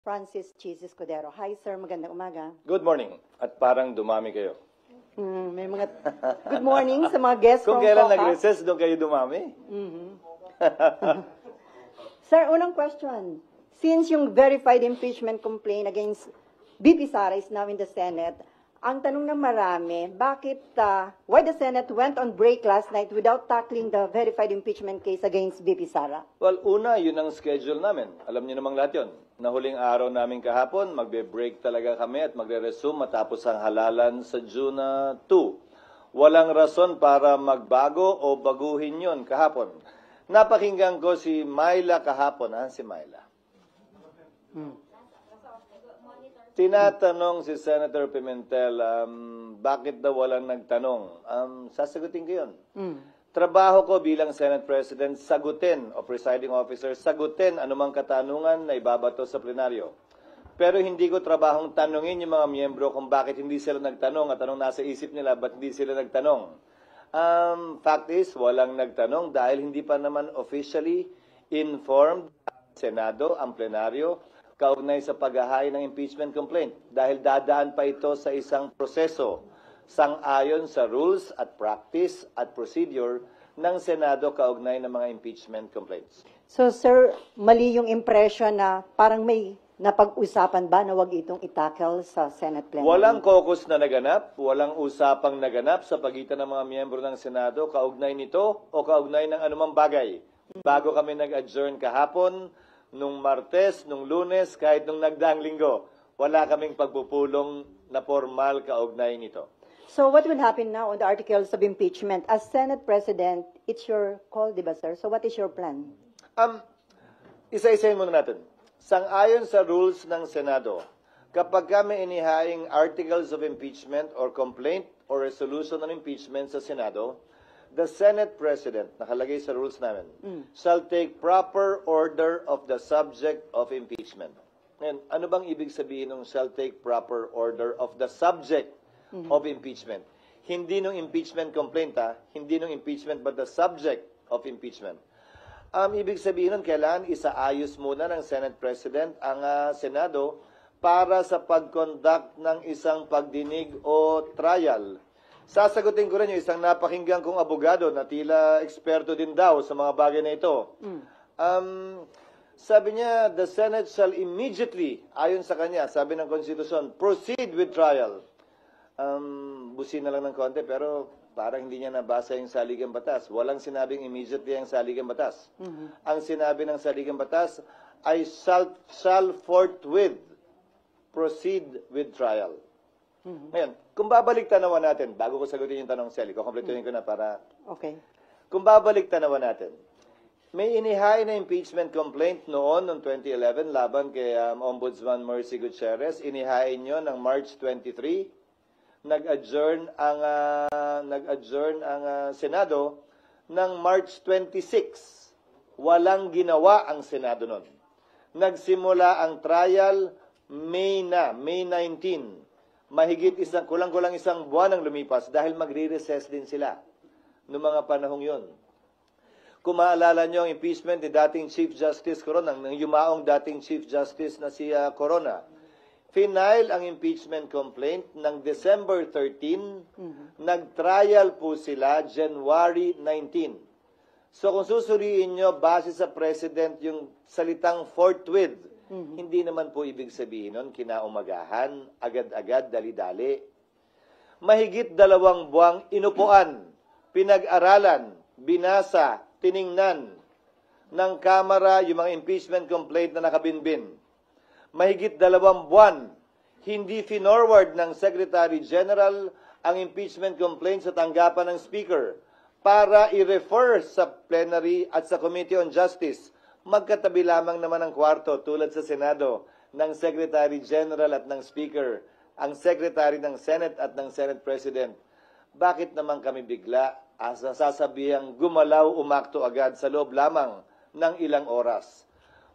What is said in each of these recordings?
Francis Cheese Escudero. Hi, sir. Magandang umaga. Good morning. At parang dumami kayo. May mga good morning sa mga guests Kung from kailan COCA. nag-recess, doon kayo dumami. Sir, unang question. Since yung verified impeachment complaint against BP Sara is now in the Senate, ang tanong ng marami, why the Senate went on break last night without tackling the verified impeachment case against BP Sara? Well, una, yun ang schedule namin. Alam niyo namang lahat yun. Na huling araw namin kahapon, magbe-break talaga kami at magre-resume matapos ang halalan sa June 2. Walang rason para magbago o baguhin yun kahapon. Napakinggan ko si Myla kahapon. Si Myla. Tinatanong si Senator Pimentel, bakit daw walang nagtanong? Sasagutin ko yun. Trabaho ko bilang Senate President, sagutin o presiding officer, sagutin anumang katanungan na ibabato sa plenaryo. Pero hindi ko trabahong tanungin yung mga miyembro kung bakit hindi sila nagtanong at anong nasa isip nila, ba't hindi sila nagtanong. Fact is, walang nagtanong dahil hindi pa naman officially informed ang Senado, ang plenaryo, kaugnay sa paghahain ng impeachment complaint dahil dadaan pa ito sa isang proseso sang-ayon sa rules at practice at procedure ng Senado kaugnay ng mga impeachment complaints. So, sir, mali yung impression na parang may napag-usapan ba na wag itong itackle sa Senate plenary? Walang caucus na naganap, walang usapang naganap sa pagitan ng mga miyembro ng Senado kaugnay nito o kaugnay ng anumang bagay. Bago kami nag-adjourn kahapon, nung Martes, nung Lunes, kahit nung nagdaang linggo, wala kaming pagpupulong na formal kaugnay nito. So what will happen now on the articles of impeachment? As Senate President, it's your call, di ba, sir? So what is your plan? Isa-isayin muna natin. Sang-ayon sa rules ng Senado, kapag kami inihaing articles of impeachment or complaint or resolution on impeachment sa Senado, the Senate President, nakalagay sa rules namin, shall take proper order of the subject of impeachment. Ngayon, ano bang ibig sabihin ng shall take proper order of the subject of impeachment? Hindi nung impeachment complaint, hindi nung impeachment, but the subject of impeachment. Ibig sabihin nun, kailangan isaayos muna ng Senate President ang Senado para sa pag-conduct ng isang pagdinig o trial. Sasagutin ko rin yung isang napakinggan kong abogado na tila eksperto din daw sa mga bagay na ito. Sabi niya, the Senate shall immediately, ayon sa kanya, sabi ng Konstitusyon, proceed with trial. Busin na lang ng konti, pero parang hindi niya nabasa yung saligang batas. Walang sinabing immediately ang saligang batas. Ang sinabi ng saligang batas ay shall forthwith proceed with trial. Ngayon, kung babalik tanawan natin, bago ko sagutin yung tanong, Sally, kukompletuhin ko na para... Okay. Kung babalik tanawan natin, may inihain na impeachment complaint noong 2011 laban kay Ombudsman Mercy Gutierrez. Inihain nyo ng March 23. Nag-adjourn ang Senado ng March 26. Walang ginawa ang Senado noon. Nagsimula ang trial May 19. Mahigit kulang-kulang isang buwan ang lumipas dahil magre-recess din sila noong mga panahong yon. Kung maalala nyo ang impeachment ni dating Chief Justice Corona, ng yumaong dating Chief Justice na si Corona, final ang impeachment complaint ng December 13, nag-trial po sila January 19. So kung susuriin nyo, base sa President yung salitang forthwith, hindi naman po ibig sabihin nun, kinaumagahan, agad-agad, dali-dali. Mahigit 2 buwang inupuan, pinag-aralan, binasa, tiningnan ng Kamara yung mga impeachment complaint na nakabinbin. Mahigit 2 buwan, hindi finorward ng Secretary General ang impeachment complaint sa tanggapan ng Speaker para i-refer sa plenary at sa Committee on Justice. Magkatabi lamang naman ang kwarto tulad sa Senado ng Secretary General at ng Speaker, ang Secretary ng Senate at ng Senate President. Bakit naman kami bigla sasabihang gumalaw umakto agad sa loob lamang ng ilang oras?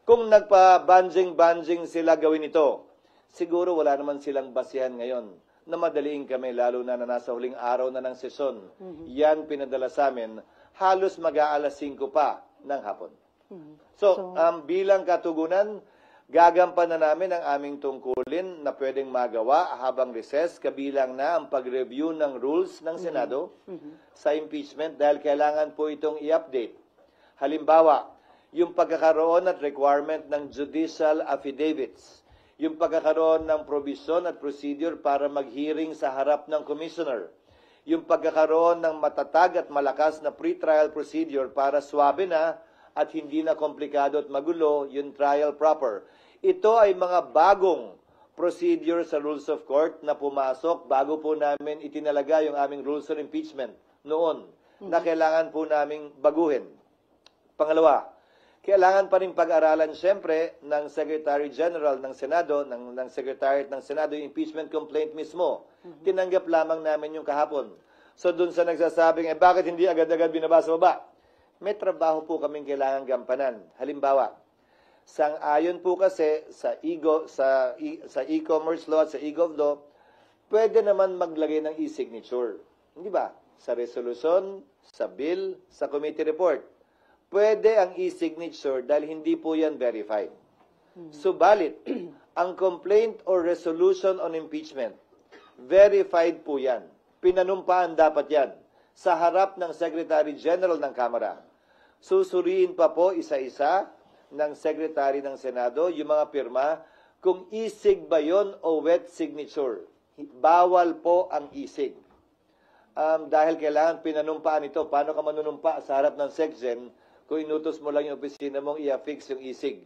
Kung nagpa-banjing-banjing sila gawin ito, siguro wala naman silang basihan ngayon na madaliin kami lalo na nasa huling araw na ng sesyon. Yan pinadala sa amin, halos mag-aalas 5 pa ng hapon. So, bilang katugunan, Gagampanan namin ang aming tungkulin na pwedeng magawa habang recess, kabilang na ang pag-review ng rules ng Senado sa impeachment dahil kailangan po itong i-update. Halimbawa, yung pagkakaroon at requirement ng judicial affidavits, yung pagkakaroon ng provision at procedure para mag-hearing sa harap ng commissioner, yung pagkakaroon ng matatag at malakas na pre-trial procedure para swabe na at hindi na komplikado at magulo yung trial proper. Ito ay mga bagong procedure sa rules of court na pumasok bago po namin itinalaga yung aming rules of impeachment noon na kailangan po naming baguhin. Pangalawa, kailangan pa rin pag-aralan siyempre ng Secretary General ng Senado, ng Secretariat ng Senado, yung impeachment complaint mismo. Tinanggap lamang namin yung kahapon. So dun sa nagsasabing, bakit hindi agad-agad binabasa ba? May trabaho po kaming kailangan gampanan. Halimbawa, sang-ayon po kasi sa e-commerce law at sa e-gov law, pwede naman maglagay ng e-signature. Hindi ba? Sa resolution, sa bill, sa committee report. Pwede ang e-signature dahil hindi po yan verified. Subalit, ang complaint or resolution on impeachment, verified po yan. Pinanumpaan dapat yan sa harap ng Secretary General ng Kamara. Susuriin pa po isa-isa ng Secretary ng Senado yung mga pirma kung isig ba yon o wet signature. Bawal po ang isig. Dahil kailangan pinanumpaan ito. Paano ka manunumpa sa harap ng SecGen kung inutos mo lang yung opisina mong i-affix yung isig?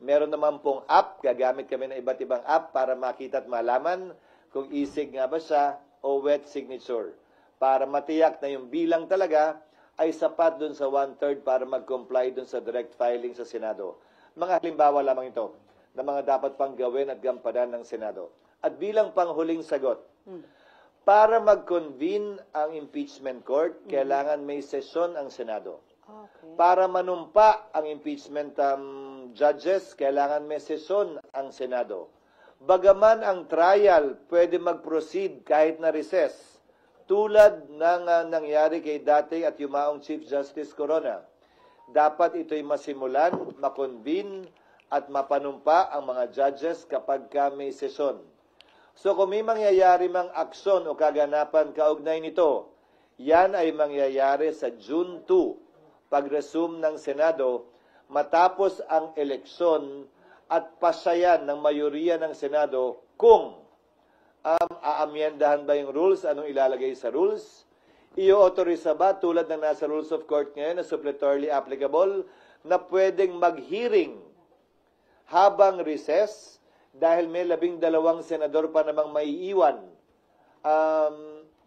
Meron naman pong app, gagamit kami ng iba't ibang app para makita at malaman kung isig nga ba siya o wet signature, para matiyak na yung bilang talaga ay sapat dun sa 1/3 para mag-comply dun sa direct filing sa Senado. Mga halimbawa lamang ito na mga dapat pang gawin at gampanan ng Senado. At bilang panghuling sagot, para mag-convene ang impeachment court, kailangan may sesyon ang Senado. Okay. Para manumpa ang impeachment judges, kailangan may sesyon ang Senado. Bagaman ang trial pwede mag-proceed kahit na recess, tulad ng nangyari kay dating at yumaong Chief Justice Corona, dapat ito'y masimulan, makonvene at mapanumpa ang mga judges kapag may sesyon. So kung may mangyayari mang aksyon o kaganapan kaugnay nito, yan ay mangyayari sa June 2, pag-resume ng Senado, matapos ang eleksyon at pasayan ng mayoriya ng Senado kung aamyendahan ba yung rules, anong ilalagay sa rules, i-authorize ba tulad ng nasa rules of court ngayon na suppletorily applicable na pwedeng mag-hearing habang recess dahil may 12 senador pa namang maiiwan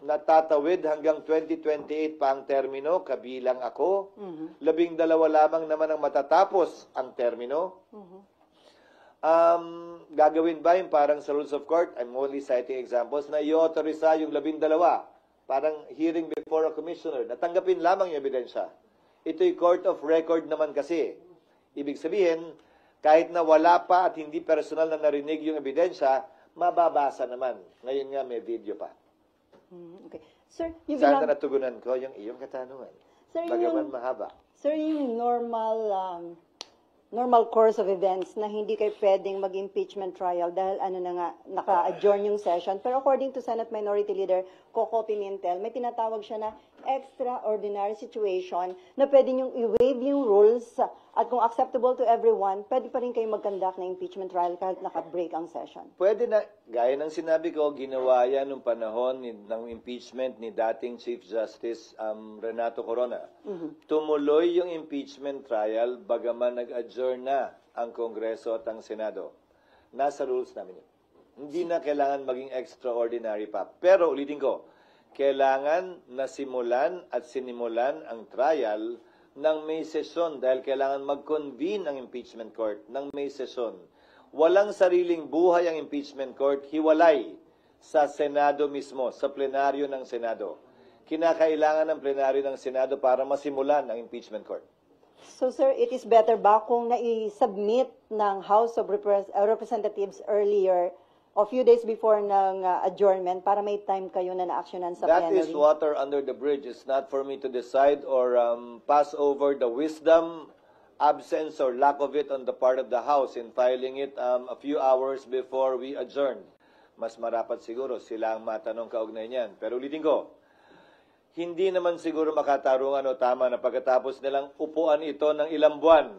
natatawid hanggang 2028 pa ang termino, kabilang ako. 12 lamang naman ang matatapos ang termino. Gagawin ba yung parang sa rules of court, I'm only citing examples, na i-authorize yung 12, parang hearing before a commissioner, natanggapin lamang yung ebidensya. Ito'y court of record naman kasi. Ibig sabihin, kahit na wala pa at hindi personal na narinig yung ebidensya, mababasa naman. Ngayon nga may video pa. Okay. Sir, yung Sana natugunan ko yung iyong katanungan. Sir, Bagaman mahaba. Sir, yung normal course of events na hindi kayo pwedeng mag-impeachment trial dahil naka-adjourn yung session. Pero according to Senate Minority Leader Coco Pimentel, may tinatawag siya na extraordinary situation na pwede niyong i-waive yung rules at kung acceptable to everyone, pwede pa rin kayo mag-conduct na impeachment trial kahit naka-break ang session. Pwede na, gaya ng sinabi ko, ginawa yan nung panahon ng impeachment ni dating Chief Justice Renato Corona. Tumuloy yung impeachment trial bagaman nag-adjourn na ang Kongreso at ang Senado. Nasa rules namin yun. Hindi na kailangan maging extraordinary pa. Pero ulitin ko, kailangan nasimulan at sinimulan ang trial ng may sesyon dahil kailangan mag-convene ang impeachment court ng may sesyon. Walang sariling buhay ang impeachment court, hiwalay sa Senado mismo, sa plenaryo ng Senado. Kinakailangan ng plenaryo ng Senado para masimulan ang impeachment court. So sir, it is better ba kung na-submit ng House of Representatives earlier o few days before ng adjournment para may time kayo na na-actionan sa That plenary? is water under the bridge. It's not for me to decide or pass over the wisdom absence or lack of it on the part of the House in filing it a few hours before we adjourned. Mas marapat siguro sila ang matanong kaugnay niyan. Pero ulitin ko, hindi naman siguro makatarungan o tama na pagkatapos nilang upuan ito ng ilang buwan,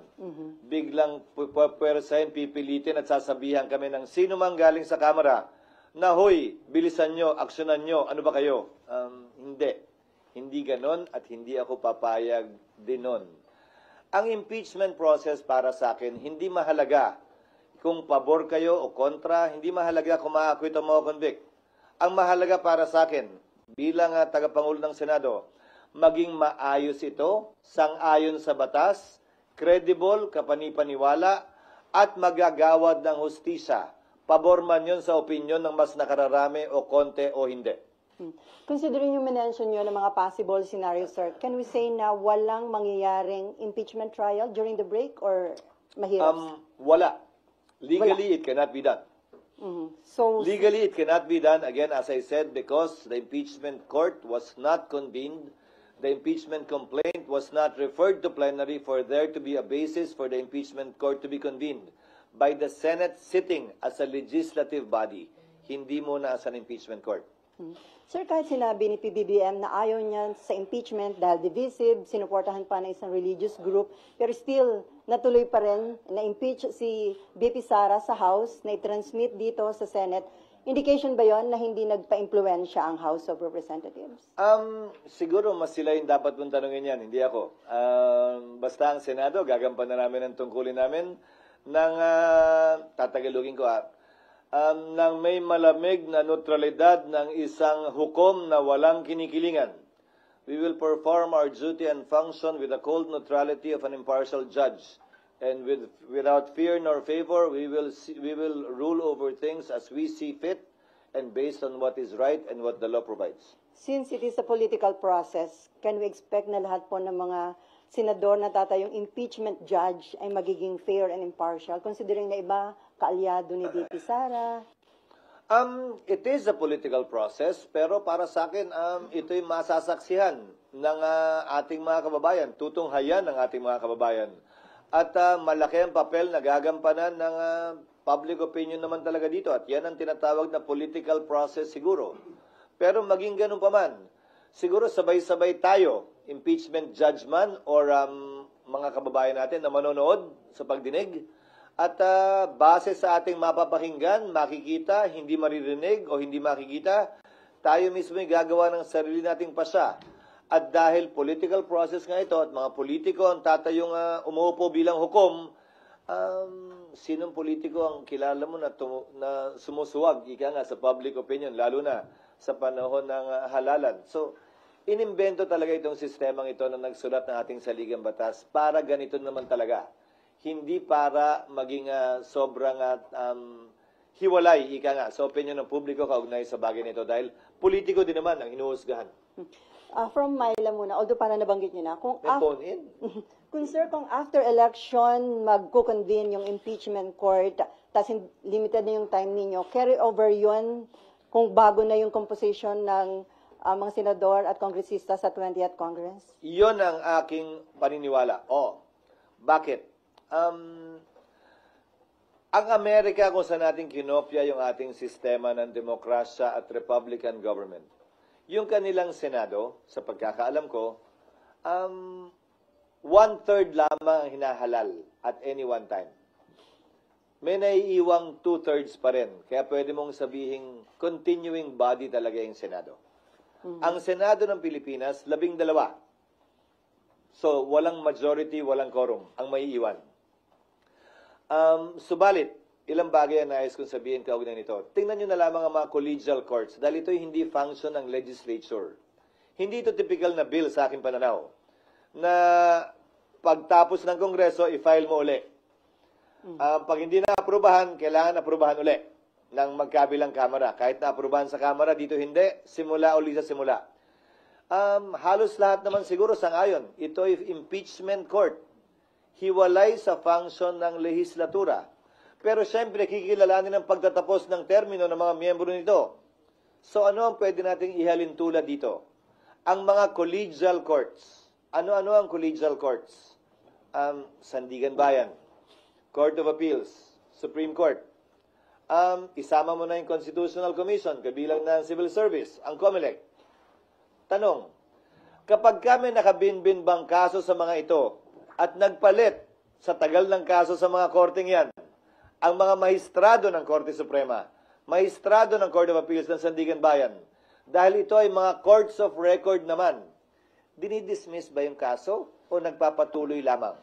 biglang pwersahin, pipilitin at sasabihan kami ng sino mang galing sa Kamara na, hoy, bilisan nyo, aksyonan nyo, ano ba kayo? Hindi. Hindi ganon at hindi ako papayag din nun. Ang impeachment process para sa akin, hindi mahalaga kung pabor kayo o kontra, hindi mahalaga kung ma-acquit o ma-convict. Ang mahalaga para sa akin, bilang tagapangulo ng Senado, maging maayos ito, sang-ayon sa batas, credible, kapanipaniwala, at magagawad ng hustisya. Pabor man yun sa opinyon ng mas nakararami o konti o hindi. Considering yung mention nyo ng mga possible scenarios, sir, can we say na walang mangyayaring impeachment trial during the break or mahirap? Wala. Legally, it cannot be done. So, Legally, it cannot be done, again, as I said, because the impeachment court was not convened. The impeachment complaint was not referred to plenary for there to be a basis for the impeachment court to be convened by the Senate sitting as a legislative body, hindi muna as an impeachment court. Sir, kahit sinabi ni PBBM na ayaw niya sa impeachment dahil divisive, sinuportahan pa ng isang religious group, pero still, natuloy pa rin na-impeach si BP Sara sa House, na i-transmit dito sa Senate. Indication ba yon na hindi nagpa-impluensya ang House of Representatives? Siguro mas sila yung dapat mong tanongin yan, hindi ako. Basta ang Senado, gagampanan namin ang tungkulin namin ng, tatagalugin ko ng may malamig na neutralidad ng isang hukom na walang kinikilingan. We will perform our duty and function with the cold neutrality of an impartial judge. And without fear nor favor, we will rule over things as we see fit and based on what is right and what the law provides. Since it is a political process, can we expect na lahat po ng mga senador na tatayong impeachment judge ay magiging fair and impartial, considering na iba kaalyado ni BP Sara? It is a political process, pero para sa akin, ito'y masasaksihan ng ating mga kababayan, tutunghayan ng ating mga kababayan. At malaki ang papel na gagampanan ng public opinion naman talaga dito. At yan ang tinatawag na political process siguro. Pero maging ganun pa man, siguro sabay-sabay tayo, impeachment judge man or mga kababayan natin na manonood sa pagdinig. At base sa ating mapapakinggan, makikita, hindi maririnig o hindi makikita, tayo mismo ay gagawa ng sarili nating pasya. At dahil political process nga ito at mga politiko ang tatayong umuupo bilang hukom, sinong politiko ang kilala mo na sumusuwag, ika nga, sa public opinion, lalo na sa panahon ng halalan. So, inimbento talaga itong sistemang ito na nagsulat ng ating saligang batas para ganito naman talaga. Hindi para maging sobrang hiwalay, ika nga, sa opinion ng publiko kaugnay sa bagay nito dahil politiko din naman ang hinuhusgahan. From Myla muna, although para nabanggit niyo na, kung phone in? kung after election magko-convene yung impeachment court, tas limited na yung time ninyo, carry over yun kung bago na yung composition ng mga senador at kongresista sa 20th Congress? Iyon ang aking paniniwala. Bakit? Ang Amerika kung saan natin kinopya yung ating sistema ng demokrasya at Republican government. Yung kanilang Senado, sa pagkakaalam ko, 1/3 lamang ang hinahalal at any one time. May naiiwang 2/3 pa rin. Kaya pwede mong sabihin, continuing body talaga yung Senado. Ang Senado ng Pilipinas, 12. So, walang majority, walang quorum ang maiiwan. Subalit, ilang bagay ang nais kong sabihin kaugnay nito. Tingnan nyo na lamang ang mga collegial courts dahil ito'y hindi function ng legislature. Hindi ito typical na bill sa aking pananaw na pagtapos ng Kongreso, i-file mo uli. Pag hindi na-aprobahan, kailangan aprubahan uli ng magkabilang kamara. Kahit na-aprobahan sa kamara, dito hindi, simula uli sa simula. Halos lahat naman siguro sang-ayon. Ito ay impeachment court. Hiwalay sa function ng lehislatura. Pero siyempre, kikilalanin ang pagtatapos ng termino ng mga miyembro nito. So ano ang pwede nating ihalin tulad dito? Ang mga collegial courts. Ano-ano ang collegial courts? Sandigan Bayan, Court of Appeals, Supreme Court. Isama mo na yung Constitutional Commission, kabilang na ang Civil Service, ang COMELEC. Tanong, kapag kami nakabinbin bang kaso sa mga ito at nagpalit sa tagal ng kaso sa mga korteng yan, ang mga mahistrado ng Korte Suprema, mahistrado ng Court of Appeals ng Sandigan Bayan, dahil ito ay mga courts of record naman, dinidismiss ba yung kaso o nagpapatuloy lamang?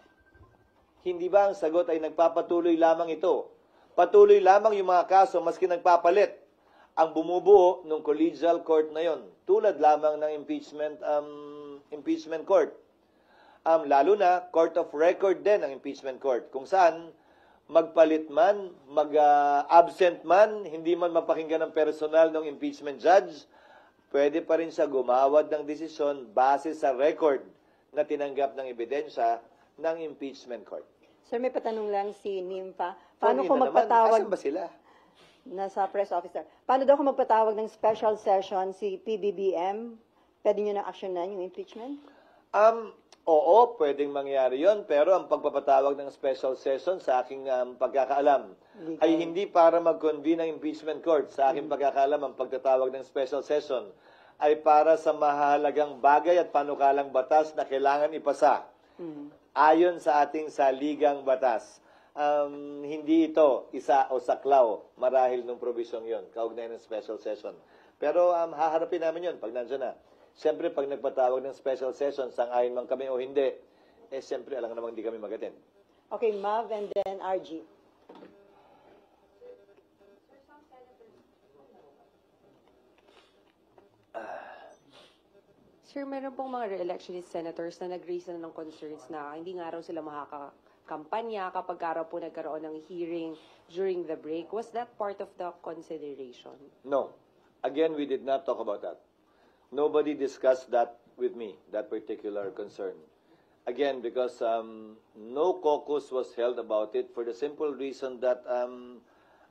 Hindi ba ang sagot ay nagpapatuloy lamang ito? Patuloy lamang yung mga kaso maski nagpapalit ang bumubuo ng collegial court na yon, tulad lamang ng impeachment court. Lalo na court of record din ang impeachment court, kung saan magpalit man, mag-absent man, hindi man mapakinggan ng personal ng impeachment judge, pwede pa rin siya gumawad ng desisyon base sa record na tinanggap ng ebidensya ng impeachment court. Sir, may patanong lang si Nimpa. Paano Paano ko magpatawag? Asan ba sila? Nasa press officer. Paano daw ko magpatawag ng special session si PBBM? Pwede nyo na actionan yung impeachment? Oo, pwedeng mangyari yon, pero ang pagpapatawag ng special session sa aking pagkakaalam ay hindi para mag-convene ng impeachment court. Sa aking pagkakaalam, ang pagtatawag ng special session ay para sa mahalagang bagay at panukalang batas na kailangan ipasa ayon sa ating saligang batas. Hindi ito isa o saklaw marahil ng probisyong yon, kaugnay ng special session. Pero haharapin namin yon pag nandiyan na. Siyempre, pag nagpatawag ng special session, sang-ayon man kami o hindi, siyempre, alam namang hindi kami mag-attend. Okay, Mav and then RG. Sir, meron pong mga re-electionist senators na nag-raise na ng concerns na hindi nga raw sila makakampanya kapag araw po nagkaroon ng hearing during the break. Was that part of the consideration? No. Again, we did not talk about that. Nobody discussed that with me, that particular concern. Again, because no caucus was held about it for the simple reason that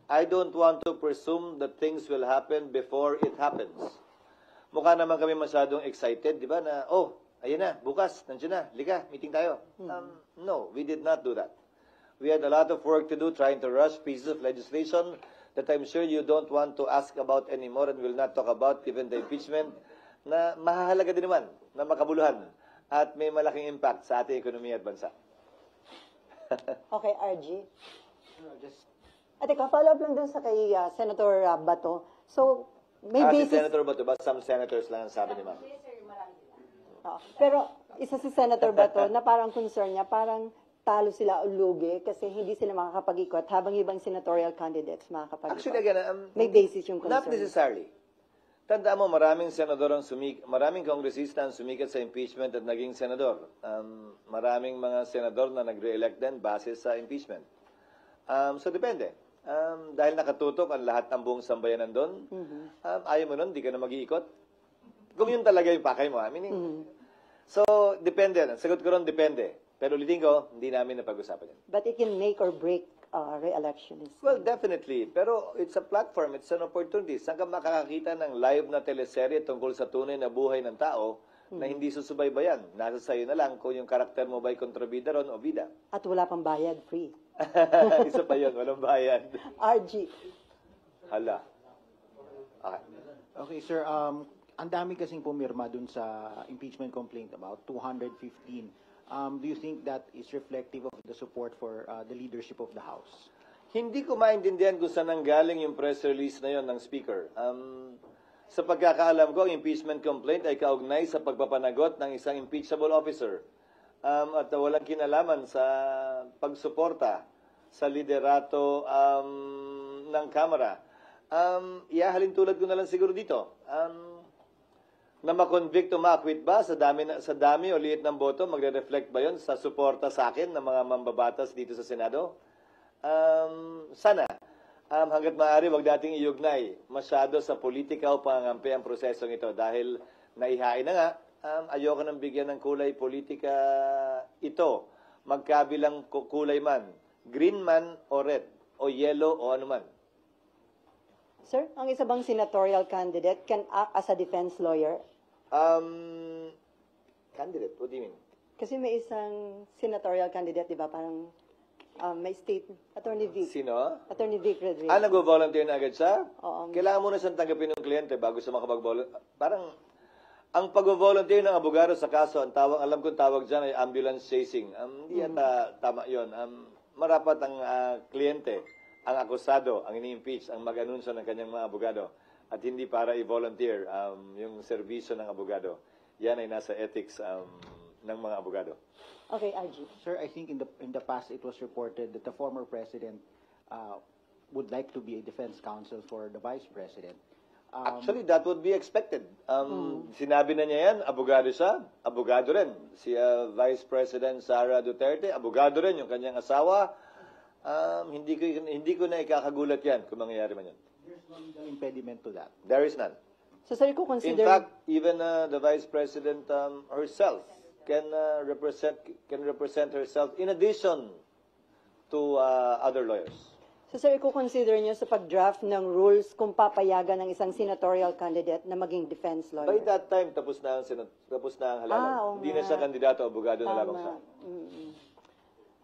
I don't want to presume that things will happen before it happens. Mukha naman kami masyadong excited, di ba, na, ayun na, bukas, nandiyan na, liga, meeting tayo. No, we did not do that. We had a lot of work to do trying to rush pieces of legislation that I'm sure you don't want to ask about anymore and will not talk about, given the impeachment, na mahalaga din naman, na makabuluhan, at may malaking impact sa ating ekonomiya at bansa. Okay, RG. At ikaw, follow up lang dun sa kay Senator Bato. So, may Si basis... Senator Bato ba? Some senators lang ang sabi ni ma'am. Pero isa si Senator Bato na parang concern niya, parang talo sila o lugi kasi hindi sila makakapag-ikot habang ibang senatorial candidates makakapag-ikot. Actually, again, may basis yung concern. not necessarily. Tandaan mo, maraming senador maraming kongresista ang sumikat sa impeachment at naging senador. Maraming mga senador na nag-re-elect din base sa impeachment. So, depende. Dahil nakatutok ang lahat ng buong sambayanan doon, ayaw mo nun, di ka na mag-iikot. Kung yun talaga yung pakay mo, meaning. So, depende. Sagot ko ron, depende. Pero ulitin ko, hindi namin napag-usapan yan. But it can make or break re-election. Well, definitely. Pero it's a platform, it's an opportunity. Saan ka makakakita ng live na teleserye tungkol sa tunay na buhay ng tao na hindi susubaybayan? Nasa sayo na lang kung yung karakter mo ba'y kontrabida ron o bida. At wala pang bayad, free. Isa pa yun, walang bayad. RG. Hala. Okay. Okay, sir. Ang dami kasing pumirma dun sa impeachment complaint, about 215. Do you think that is reflective of the support for the leadership of the House? Hindi ko maintindihan kung saan nanggaling yung press release na yon ng Speaker. Sa pagkakaalam ko, ang impeachment complaint ay kaugnay sa pagpapanagot ng isang impeachable officer. At walang kinalaman sa pagsuporta sa liderato ng Kamara. Ihahalin tulad ko na lang siguro dito. Na ma-convict o ma-acquit ba sa dami o liit ng boto, magre-reflect ba yon sa suporta sa akin ng mga mambabatas dito sa Senado? Sana. Hanggat maaari, wag dating iugnay masyado sa politika o pangangampi ang prosesong ito dahil naihain na nga, ayoko nang bigyan ng kulay politika ito. Magkabilang kulay man, green man o red, o yellow o anuman. Sir, ang isa bang senatorial candidate can act as a defense lawyer? Candidate, what do you mean? Kasi may isang senatorial candidate, di ba? Parang may state, Attorney Vic. Sino? Attorney Vic Rodriguez. Nag-volunteer na agad siya? Oo. Kailangan muna siyang tanggapin ng kliyente bago siya makapag-volunteer. Parang, ang pag-volunteer ng abogado sa kaso, alam kong tawag dyan ay ambulance chasing. Hindi yata tama yun. Marapat ang kliyente, ang akusado, ang ini-impeach, ang mag-anunsyo ng kanyang mga abogado. At hindi para i-volunteer yung serbisyo ng abogado. Yan ay nasa ethics ng mga abogado. Okay, RG. Sir, I think in the past it was reported that the former president would like to be a defense counsel for the vice president. Actually, that would be expected. Sinabi na niya yan, abogado siya, abogado rin. Si Vice President Sara Duterte, abogado rin yung kanyang asawa. Hindi ko na ikakagulat yan kung mangyayari man yan. There's no legal impediment to that. There is none. So, sir, ko In consider... fact, even the Vice President herself can represent herself in addition to other lawyers. So, sir, i-consider nyo sa pag-draft ng rules kung papayagan ng isang senatorial candidate na maging defense lawyer? By that time, tapos na ang halalan. oo Hindi na nga. siya kandidato, abogado na Tama. lamang siya.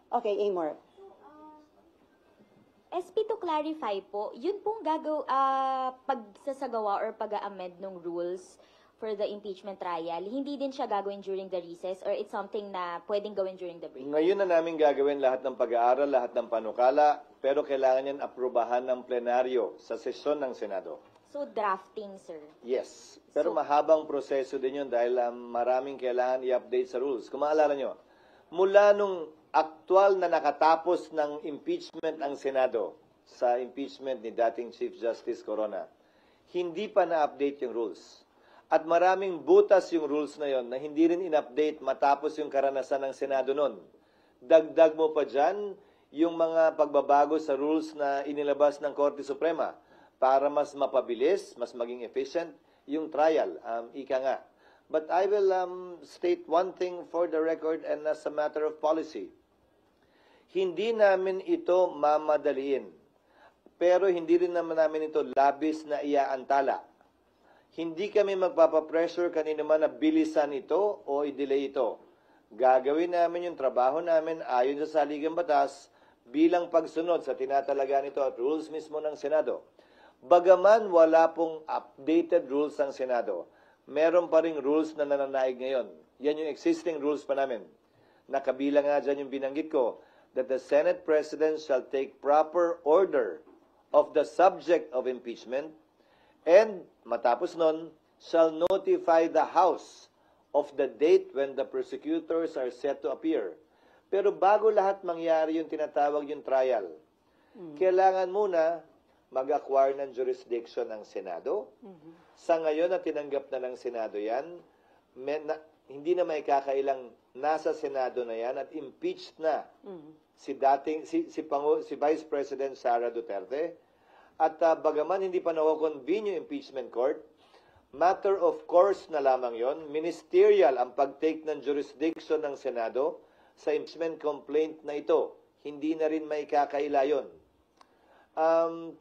Okay, Amor. SP, to clarify po, yun pong pagsasagawa or pag-a-amend ng rules for the impeachment trial, hindi din siya gagawin during the recess or it's something na pwedeng gawin during the break? Ngayon na namin gagawin lahat ng pag-aaral, lahat ng panukala, pero kailangan yan aprubahan ng plenaryo sa sesyon ng Senado. So, drafting, sir. Yes. Pero So- mahabang proseso din yun dahil maraming kailangan i-update sa rules. Kung maalala nyo, mula nung aktual na nakatapos ng impeachment ang Senado sa impeachment ni dating Chief Justice Corona, hindi pa na-update yung rules. At maraming butas yung rules na yon na hindi rin in-update matapos yung karanasan ng Senado nun. Dagdag mo pa dyan yung mga pagbabago sa rules na inilabas ng Korte Suprema para mas mapabilis, mas maging efficient yung trial. Ika nga. But I will state one thing for the record and as a matter of policy. Hindi namin ito mamadaliin. Pero hindi rin naman namin ito labis na iaantala. Hindi kami magpapapressure kanino man na bilisan ito o i-delay ito. Gagawin namin yung trabaho namin ayon sa saligang batas bilang pagsunod sa tinatalaga nito at rules mismo ng Senado. Bagaman wala pong updated rules ng Senado, meron pa ring rules na nananaig ngayon. Yan yung existing rules pa namin. Nakabilang nga dyan yung binanggit ko, that the Senate President shall take proper order of the subject of impeachment and matapos nun, shall notify the House of the date when the prosecutors are set to appear. Pero bago lahat mangyari yung tinatawag yung trial, kailangan muna mag-acquire ng jurisdiction ng Senado. Sa ngayon na tinanggap na ng Senado yan, hindi na may kakailang nasa Senado na yan at impeached na si Vice President Sara Duterte. At bagaman hindi pa na-convene yung impeachment court, matter of course na lamang yon, ministerial ang pag-take ng jurisdiction ng Senado sa impeachment complaint na ito. Hindi na rin may kakaila yun.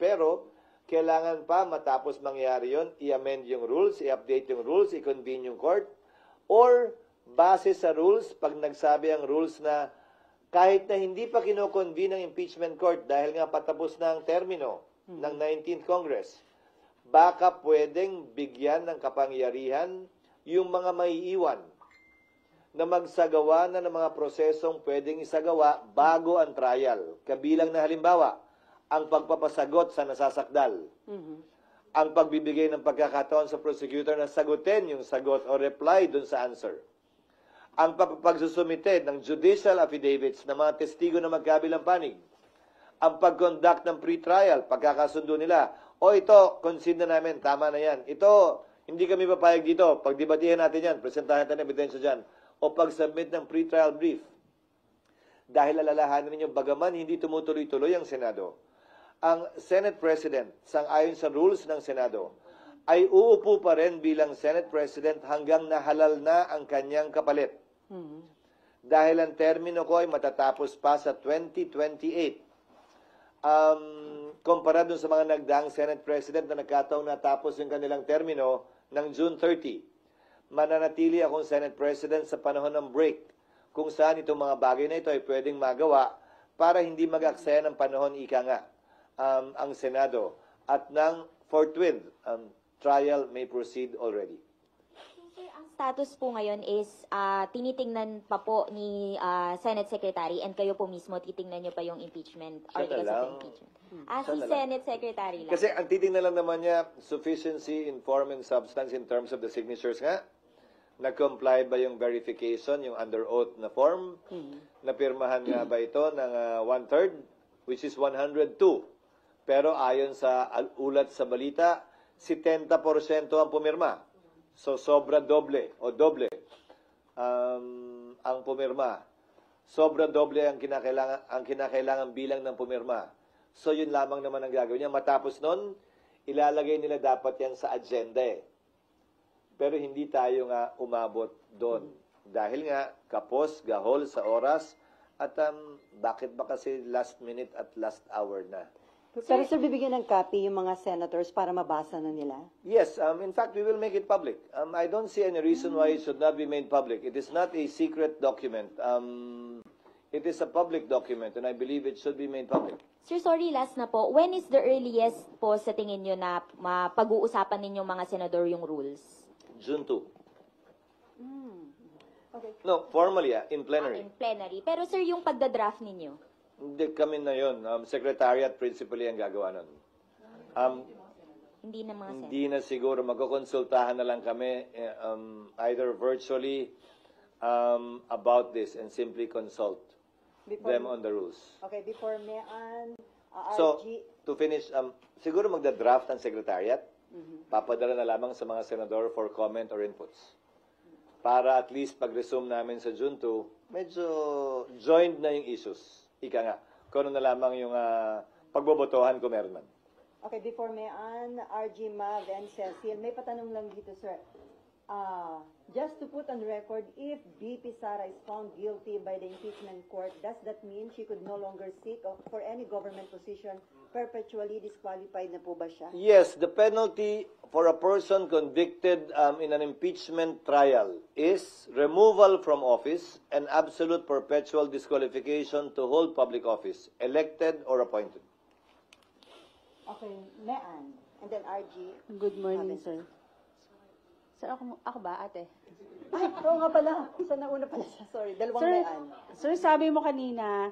Pero, kailangan pa matapos mangyari yon, i-amend yung rules, i-update yung rules, i-convene yung court, or base sa rules, pag nagsabi ang rules na kahit na hindi pa kino-convene ang impeachment court dahil nga patapos na ang termino ng 19th Congress, baka pwedeng bigyan ng kapangyarihan yung mga maiiwan na magsagawa na ng mga prosesong pwedeng isagawa bago ang trial. Kabilang na halimbawa, ang pagpapasagot sa nasasakdal, ang pagbibigay ng pagkakataon sa prosecutor na sagutin yung sagot o reply dun sa answer, ang pagsusumite ng judicial affidavits ng mga testigo na magkabilang panig, ang pag-conduct ng pre-trial, pagkakasundo nila, o ito, concede na namin, tama na yan. Ito, hindi kami papayag dito. Pagdebatihan natin yan, presentahan natin ebidensya dyan. O pag-submit ng pre-trial brief. Dahil alalahanin ninyo, bagaman hindi tumutuloy-tuloy ang Senado, ang Senate President, sang-ayon sa rules ng Senado, ay uupo pa rin bilang Senate President hanggang nahalal na ang kanyang kapalit. Dahil ang termino ko ay matatapos pa sa 2028. Kumpara dun sa mga nagdaang Senate President na nagkataong natapos yung kanilang termino ng June 30. Mananatili akong Senate President sa panahon ng break kung saan itong mga bagay na ito ay pwedeng magawa para hindi mag-aksaya ng panahon, ika nga, ang Senado. At nang forthwith, trial may proceed already. Sir, ang status po ngayon is tinitingnan pa po ni Senate Secretary and kayo po mismo titingnan nyo pa yung impeachment, Siya na articles lang. of impeachment. Siya Si na lang. Senate Secretary lang. Kasi ang titingnan lang naman niya, sufficiency in form and substance in terms of the signatures nga. Nag-comply ba yung verification, yung under oath na form? Napirmahan nga ba ito ng 1/3, which is 102. Pero ayon sa ulat sa balita, 70% ang pumirma. So sobra doble o doble ang pumirma. Sobra doble ang kinakailangan bilang ng pumirma. So yun lamang naman ang gagawin niya. Matapos nun, ilalagay nila dapat yan sa agenda eh. Pero hindi tayo nga umabot doon. Dahil nga, kapos, gahol sa oras, at bakit ba kasi last minute at last hour na? Pero sir, bibigyan ng copy yung mga senators para mabasa na nila? Yes, in fact, we will make it public. I don't see any reason why it should not be made public. It is not a secret document. It is a public document, and I believe it should be made public. Sir, sorry, last na po. When is the earliest po sa tingin nyo na pag-uusapan ninyong mga senador yung rules? June 2. Okay. No, formally, in plenary. In plenary. Pero sir, yung pagdadraft ninyo? Hindi kami na yun. Secretariat principally ang gagawa nun. Hindi na mga senador? Hindi na siguro. Magkukonsultahan na lang kami either virtually about this and simply consult them on the rules. Okay, before Mayan, So, RG, to finish, siguro magda-draft ang secretariat. Papadala na lamang sa mga senador for comment or inputs. Para at least pag-resume namin sa June 2, medyo joined na yung issues. Ika nga, kung ano na lamang yung pagbobotohan kung meron man. okay, before Mayan, RG, Mav, and Cecil, may patanong lang dito, sir. Just to put on record, if BP Sara is found guilty by the impeachment court, does that mean she could no longer seek for any government position? Perpetually disqualified na po ba siya? Yes, the penalty for a person convicted in an impeachment trial is removal from office and absolute perpetual disqualification to hold public office, elected or appointed. Okay, Mayan, and then RG. Good morning, Mabel. sir. Sir, ako ba, ate? Ay, oo nga pala. Isa na una pala siya. Sorry, dalawang Sir, Mayan. sir, sabi mo kanina,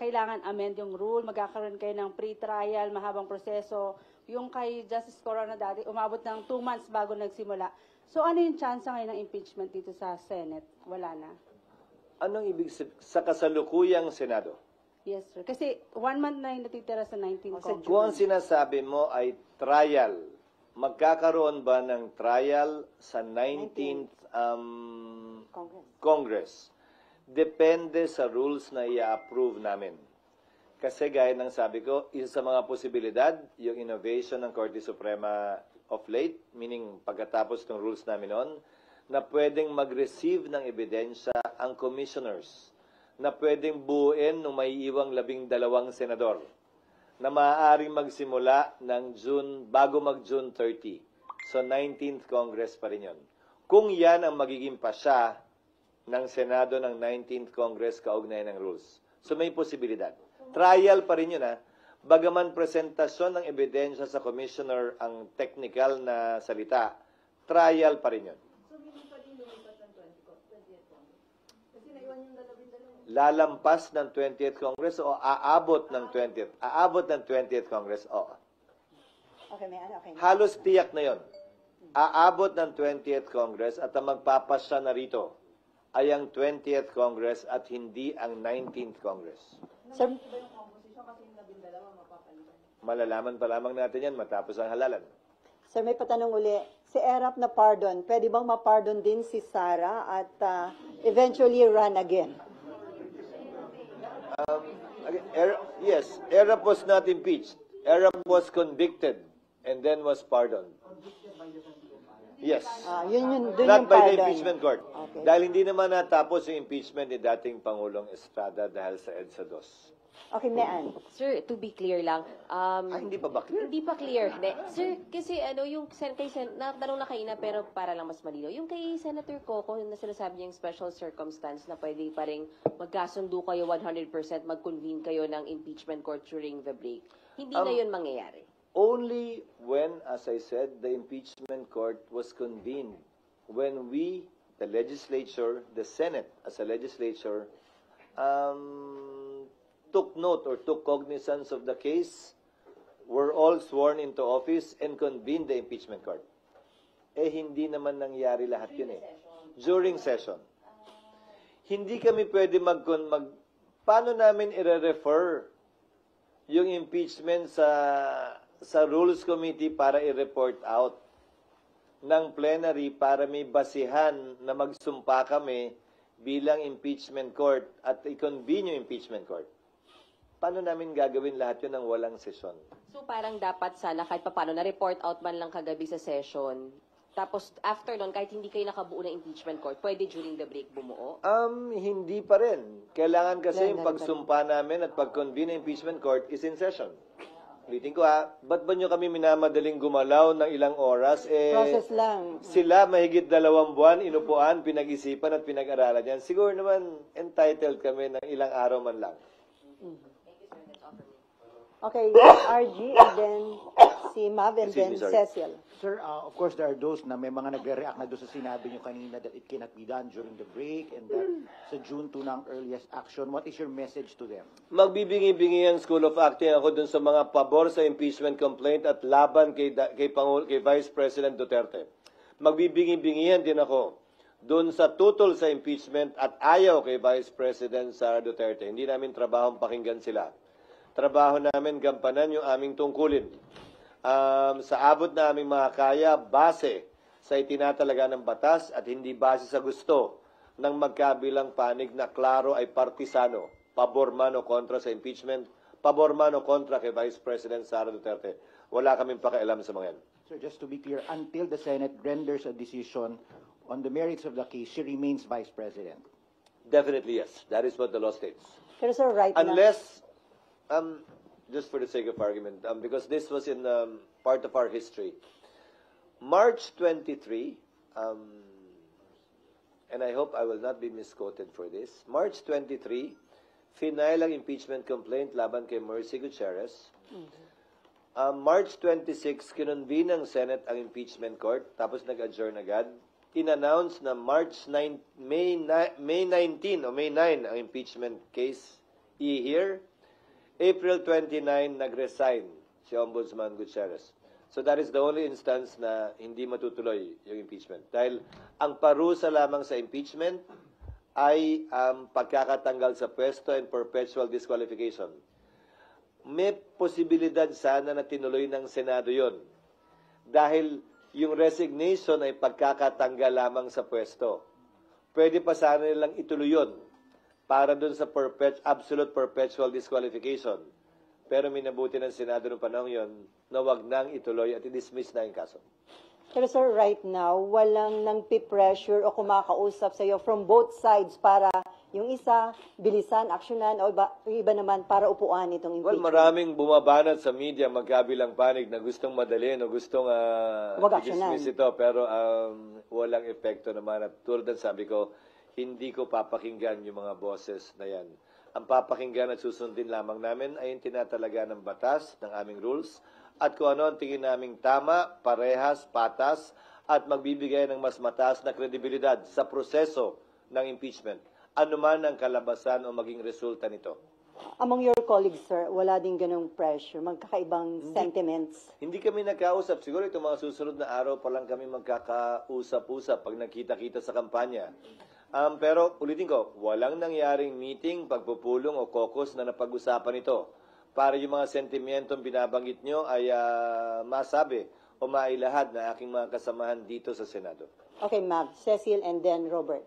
kailangan amend yung rule, magkakaroon kayo ng pre-trial, mahabang proseso. Yung kay Justice Corona dati, umabot ng 2 months bago nagsimula. So, ano yung chance ngayon ng impeachment dito sa Senate? Wala na. Anong ibig sabihin sa kasalukuyang Senado? Yes, sir. Kasi 1 month na yung natitira sa 19 Congress. Kung ang sinasabi mo ay trial, magkakaroon ba ng trial sa 19th Congress? Depende sa rules na i-approve namin. Kasi gaya ng sabi ko, isa sa mga posibilidad, yung innovation ng Korte Suprema of late, meaning pagkatapos ng rules namin noon, na pwedeng mag-receive ng ebidensya ang commissioners, na pwedeng buuin ng may iwang 12 senador, na maaaring magsimula ng bago mag-June 30. So 19th Congress pa rin yun. Kung yan ang magiging pasya ng Senado ng 19th Congress kaugnay ng rules. So may posibilidad. Trial pa rin yun Bagaman presentasyon ng ebidensya sa commissioner ang technical na salita, trial pa rin yun. Lalampas ng 20th Congress o aabot ng 20th? Aabot ng 20th Congress, oo. Okay, Mayan, okay. Halos tiyak na yon. Aabot ng 20th Congress at ang magpapasya na rito ay ang 20th Congress at hindi ang 19th Congress. Sir, Malalaman pa lamang natin yan matapos ang halalan. sir, may patanong uli. Si ERAP na pardon, pwede bang ma-pardon din si Sara at eventually run again? Yes, Erap was not impeached. Erap was convicted and then was pardoned. Yes. Yun dun Not yung by the pardon. impeachment court. Okay. Dahil hindi naman natapos yung impeachment ni dating Pangulong Estrada dahil sa EDSA 2. Okay, Mean. Sir, to be clear lang, Hindi pa ba clear? hindi pa clear. Hindi. Sir, kasi yung natanong na kayo na pero para lang mas malino. Yung kay Senator Coco, na sinasabi niya yung special circumstance na pwede pa rin magkasundo kayo 100%, mag-convene kayo ng impeachment court during the break. Hindi na yun mangyayari. Only when, as I said, the impeachment court was convened. When we, the legislature, the Senate as a legislature, took note or took cognizance of the case, were all sworn into office and convened the impeachment court. Hindi naman nangyari lahat yun During session. Hindi kami pwede paano namin i-refer yung impeachment sa Rules Committee para i-report out ng plenary para may basihan na magsumpa kami bilang impeachment court at i-convene yung impeachment court. Paano namin gagawin lahat yun ng walang sesyon? So parang dapat sana kahit paano na-report out man lang kagabi sa session. Tapos after nun, kahit hindi kayo nakabuo ng impeachment court, pwede during the break bumuo? Hindi pa rin. Kailangan kasi yung Plenary pagsumpa namin at pag-convene ng impeachment court is in session. Ulitin ko ba't ba nyo kami minamadaling gumalaw ng ilang oras? Process lang. Sila mahigit 2 buwan, inupuan, pinag-isipan at pinag-aralan yan. Siguro naman entitled kami ng ilang araw man lang. Okay, RG, and then si Mav, and then Excuse me, sorry. Cecil. Sir, of course, there are those na may mga nagre-react na doon sa sinabi nyo kanina that it cannot be done during the break and that sa June 2 na ang earliest action. What is your message to them? Magbibingi-bingi ang School of Acting ako dun sa mga pabor sa impeachment complaint at laban kay Vice President Duterte. Magbibingi-bingihan din ako dun sa tutol sa impeachment at ayaw kay Vice President Sara Duterte. Hindi namin trabahong pakinggan sila. Trabaho namin gampanan yung aming tungkulin. Sa abot na aming mga kaya, base sa itinatalaga ng batas at hindi base sa gusto ng magkabilang panig na klaro ay partisano, pabor man o kontra sa impeachment, pabor man o kontra kay Vice President Sara Duterte. Wala kaming pakialam sa mga yan. Sir, just to be clear, until the Senate renders a decision on the merits of the case, she remains Vice President. Definitely yes. That is what the law states. Pero sir, right now, Unless, just for the sake of argument, because this was in part of our history, March 23, and I hope I will not be misquoted for this, March 23, final ang impeachment complaint laban kay Mercy Gutierrez. March 26, kinonvene ng Senate ang impeachment court, tapos nag-adjourn agad. In-announce na May 19 o May 9 ang impeachment case i-hear. April 29, nag-resign si Ombudsman Gutierrez. So that is the only instance na hindi matutuloy yung impeachment. Dahil ang parusa lamang sa impeachment ay pagkakatanggal sa pwesto and perpetual disqualification. May posibilidad sana na tinuloy ng Senado yon. Dahil yung resignation ay pagkakatanggal lamang sa pwesto. Pwede pa sana nilang ituloy yun para dun sa absolute perpetual disqualification. Pero minabuti ng Senado noong panahon yon na wag nang ituloy at i-dismiss na yung kaso. pero sir, right now, walang nang pressure o kumakausap sa iyo from both sides para yung isa, bilisan, aksyonan, o iba naman para upuan itong Well, impeachment. maraming bumabanat sa media magkabilang panig na gustong madalhin o gustong Wag aksyonan. i-dismiss ito. Pero walang epekto naman. At tulad ng sabi ko, hindi ko papakinggan yung mga boses na yan. Ang papakinggan at susundin lamang namin ay yung tinatalaga ng batas, ng aming rules, at kung ano ang tingin naming tama, parehas, patas, at magbibigay ng mas mataas na kredibilidad sa proseso ng impeachment. Ano man ang kalabasan o maging resulta nito. Among your colleagues, sir, wala din ganong pressure, magkakaibang sentiments. Hindi kami nagkausap. Siguro itong mga susunod na araw pa lang kami magkakausap-usap pag nakita-kita sa kampanya. Pero ulitin ko, walang nangyaring meeting, pagpupulong o caucus na napag-usapan ito para yung mga sentimentong binabanggit nyo ay masabi o mailahad na aking mga kasamahan dito sa Senado. Okay, Mav, Cecil, and then Robert.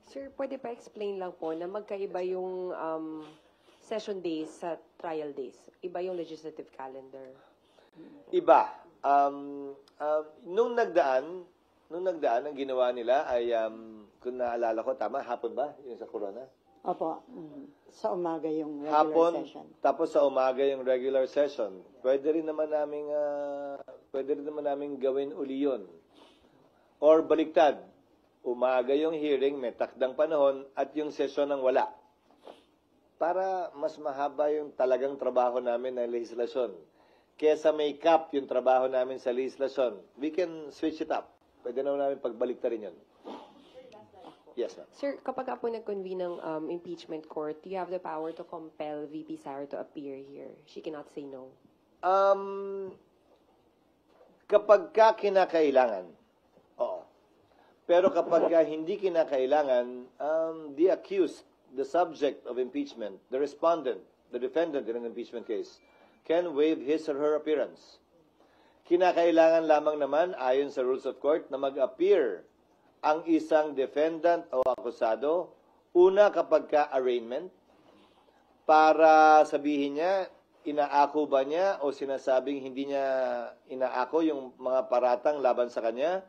Sir, pwede pa explain lang po na magkaiba yung session days sa trial days. Iba yung legislative calendar. Iba. Nung nagdaan, ang ginawa nila ay, kung naalala ko, tama, hapon ba? Yung sa Corona? Opo. Sa umaga yung regular Hapon, session. tapos sa umaga yung regular session. Pwede rin naman naming gawin uli yun. Or baliktad, umaga yung hearing, may takdang panahon, at yung session ng wala. Para mas mahaba yung talagang trabaho namin na legislasyon. Kesa may cap yung trabaho namin sa legislasyon, we can switch it up. Pwede naman namin pagbaliktad rin yun. Yes, ma'am. Sir, kapag po nag-convene ng impeachment court, do you have the power to compel VP Sara to appear here? She cannot say no. Kapag ka kinakailangan, oo. Pero kapag ka hindi kinakailangan, the accused, the subject of impeachment, the respondent, the defendant in an impeachment case, can waive his or her appearance. Kinakailangan lamang naman, ayon sa rules of court, na mag-appear ang isang defendant o akusado, una kapag ka-arraignment, para sabihin niya, inaako ba niya o sinasabing hindi niya inaako yung mga paratang laban sa kanya,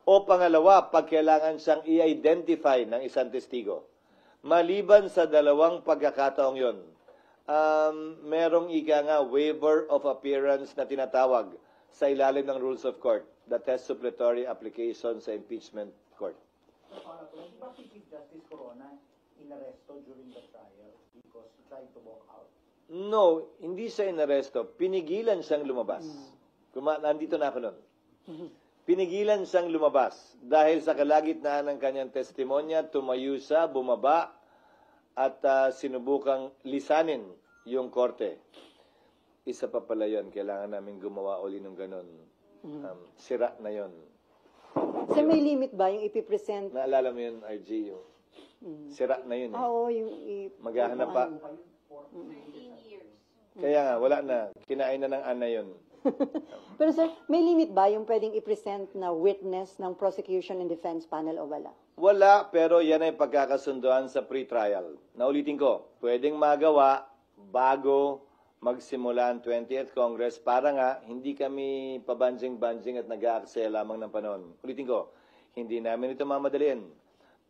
o pangalawa, pag kailangan siyang i-identify ng isang testigo. Maliban sa dalawang pagkakataong yon, merong ika nga waiver of appearance na tinatawag sa ilalim ng rules of court that has supplementary application sa impeachment court. Di ba si Chief Justice Corona inaresto during the trial because he tried to walk out? No, hindi siya inaresto. Pinigilan siyang lumabas. Nandito na ako nun. Pinigilan siyang lumabas dahil sa kalagitnaan ng kanyang testimonya, tumayo siya, bumaba, at sinubukang lisanin yung korte. Isa pa pala yun, kailangan namin gumawa uli ng ganon. Sira na yun. So may limit ba yung ipipresent? Naalala mo yun, RG, yung sira na yun. Oo, yung Maghahanap pa. Kaya nga, wala na. Kinain na ng ana yun. Pero sir, may limit ba yung pwedeng i-present na witness ng prosecution and defense panel o wala? Wala, pero yan ay pagkakasunduan sa pre-trial. Naulitin ko, pwedeng magawa bago magsimula ang 20th Congress para nga hindi kami pabanjing-banjing at nag-aaksaya lamang ng panahon. Ulitin ko, hindi namin ito mamadaliin,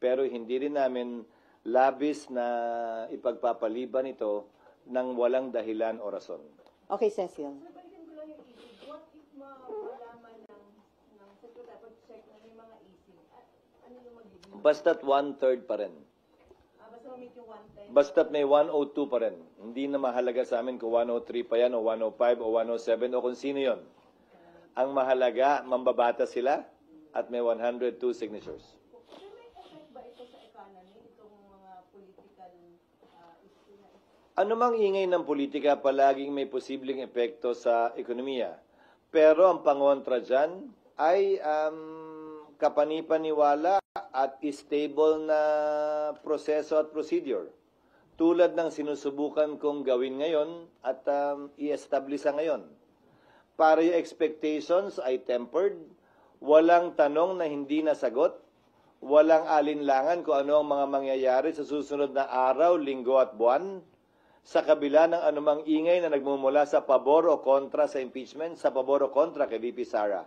pero hindi rin namin labis na ipagpapaliban ito ng walang dahilan o rason. Okay, Cecil. Basta't 1/3 pa rin. Basta't may 102 pa rin. Hindi na mahalaga sa amin kung 103 pa yan o 105 o 107 o kung sino yon. Ang mahalaga, mambabata sila at may 102 signatures. Ano mang ingay ng politika, palaging may posibleng epekto sa ekonomiya. Pero ang pangontra dyan ay kapanipaniwala at stable na proseso at procedure. Tulad ng sinusubukan kong gawin ngayon at i-establish ngayon. Para yung expectations ay tempered, walang tanong na hindi nasagot, walang alinlangan kung ano ang mga mangyayari sa susunod na araw, linggo at buwan, sa kabila ng anumang ingay na nagmumula sa pabor o kontra sa impeachment, sa pabor o kontra kay VP Sara.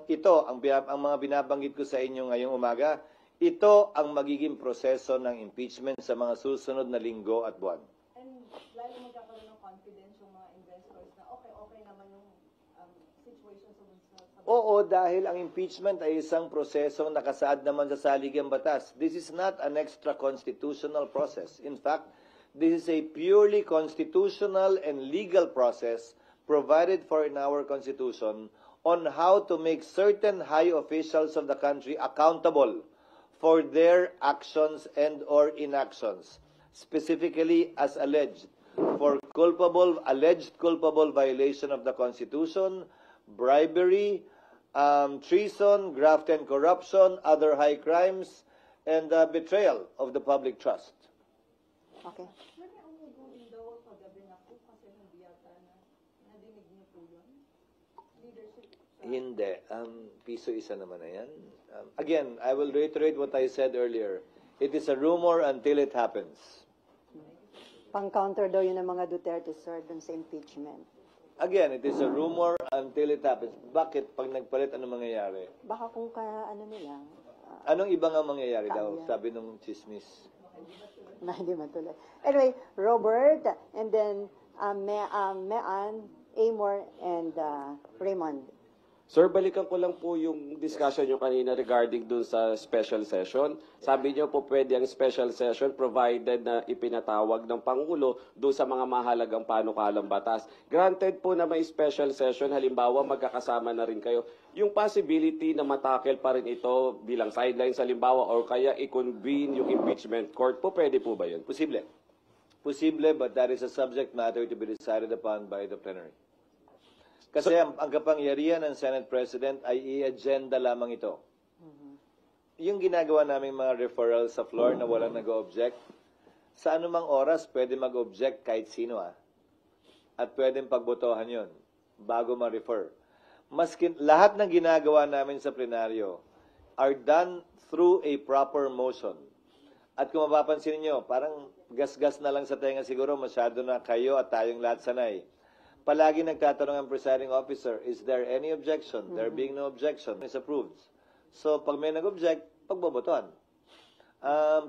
Ito, ang mga binabanggit ko sa inyo ngayong umaga, ito ang magiging proseso ng impeachment sa mga susunod na linggo at buwan. And lalo magkakaroon ng confidence yung mga investors na okay naman yung situation sa Oo, dahil ang impeachment ay isang prosesong nakasaad naman sa saligang batas. This is not an extra constitutional process. In fact, this is a purely constitutional and legal process provided for in our Constitution on how to make certain high officials of the country accountable for their actions and or inactions, specifically as alleged for alleged culpable violation of the Constitution, bribery, treason, graft and corruption, other high crimes, and betrayal of the public trust. Okay. Hindi. Piso isa naman na yan. Again, I will reiterate what I said earlier. It is a rumor until it happens. Pang-counter daw yun ng mga Duterte, sir, dun sa impeachment. Again, it is a rumor until it happens. Bakit? Pag nagpalit, ano mangyayari? Baka kung ano nila, Anong iba nga mangyayari daw? Kanya. Sabi nung chismis. Hindi matuloy. Anyway, Robert, and then Mean, Amor, and Raymond. Sir, balikan ko lang po yung discussion nyo kanina regarding dun sa special session. Sabi nyo po pwede ang special session provided na ipinatawag ng Pangulo dun sa mga mahalagang panukalang batas. Granted po na may special session, halimbawa magkakasama na rin kayo. Yung possibility na matakel pa rin ito bilang sidelines halimbawa or kaya i-convene yung impeachment court po, pwede po ba yun? Posible. Posible, but that is a subject matter to be decided upon by the plenary. Kasi ang kapangyarihan ng Senate President ay i-agenda lamang ito. Yung ginagawa naming mga referral sa floor na walang nag-object, sa anumang oras pwede mag-object kahit sino at pwedeng pagbotohan yon bago ma-refer. Lahat ng ginagawa namin sa plenaryo are done through a proper motion. At kung mapapansin niyo, parang gas-gas na lang sa tenga siguro, masyado na kayo at tayong lahat sanay. Palagi nagtatanong ang presiding officer, is there any objection? There being no objection, is approved. So, pag may nag-object, pagbobotohan.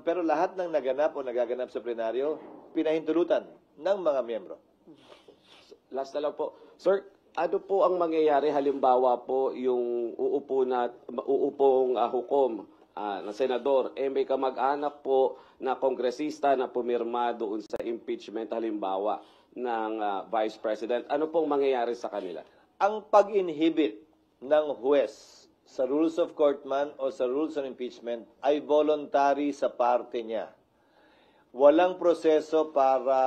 Pero lahat ng naganap o nagaganap sa plenaryo, pinahintulutan ng mga miyembro. Last na lang po. Sir, ano po ang mangyayari halimbawa po yung uupong hukom na senador, may kamag-anak po na kongresista na pumirma doon sa impeachment halimbawa ng Vice President. Ano pong mangyayari sa kanila? Ang pag-inhibit ng huwes sa rules of court man o sa rules on impeachment ay voluntary sa parte niya. Walang proseso para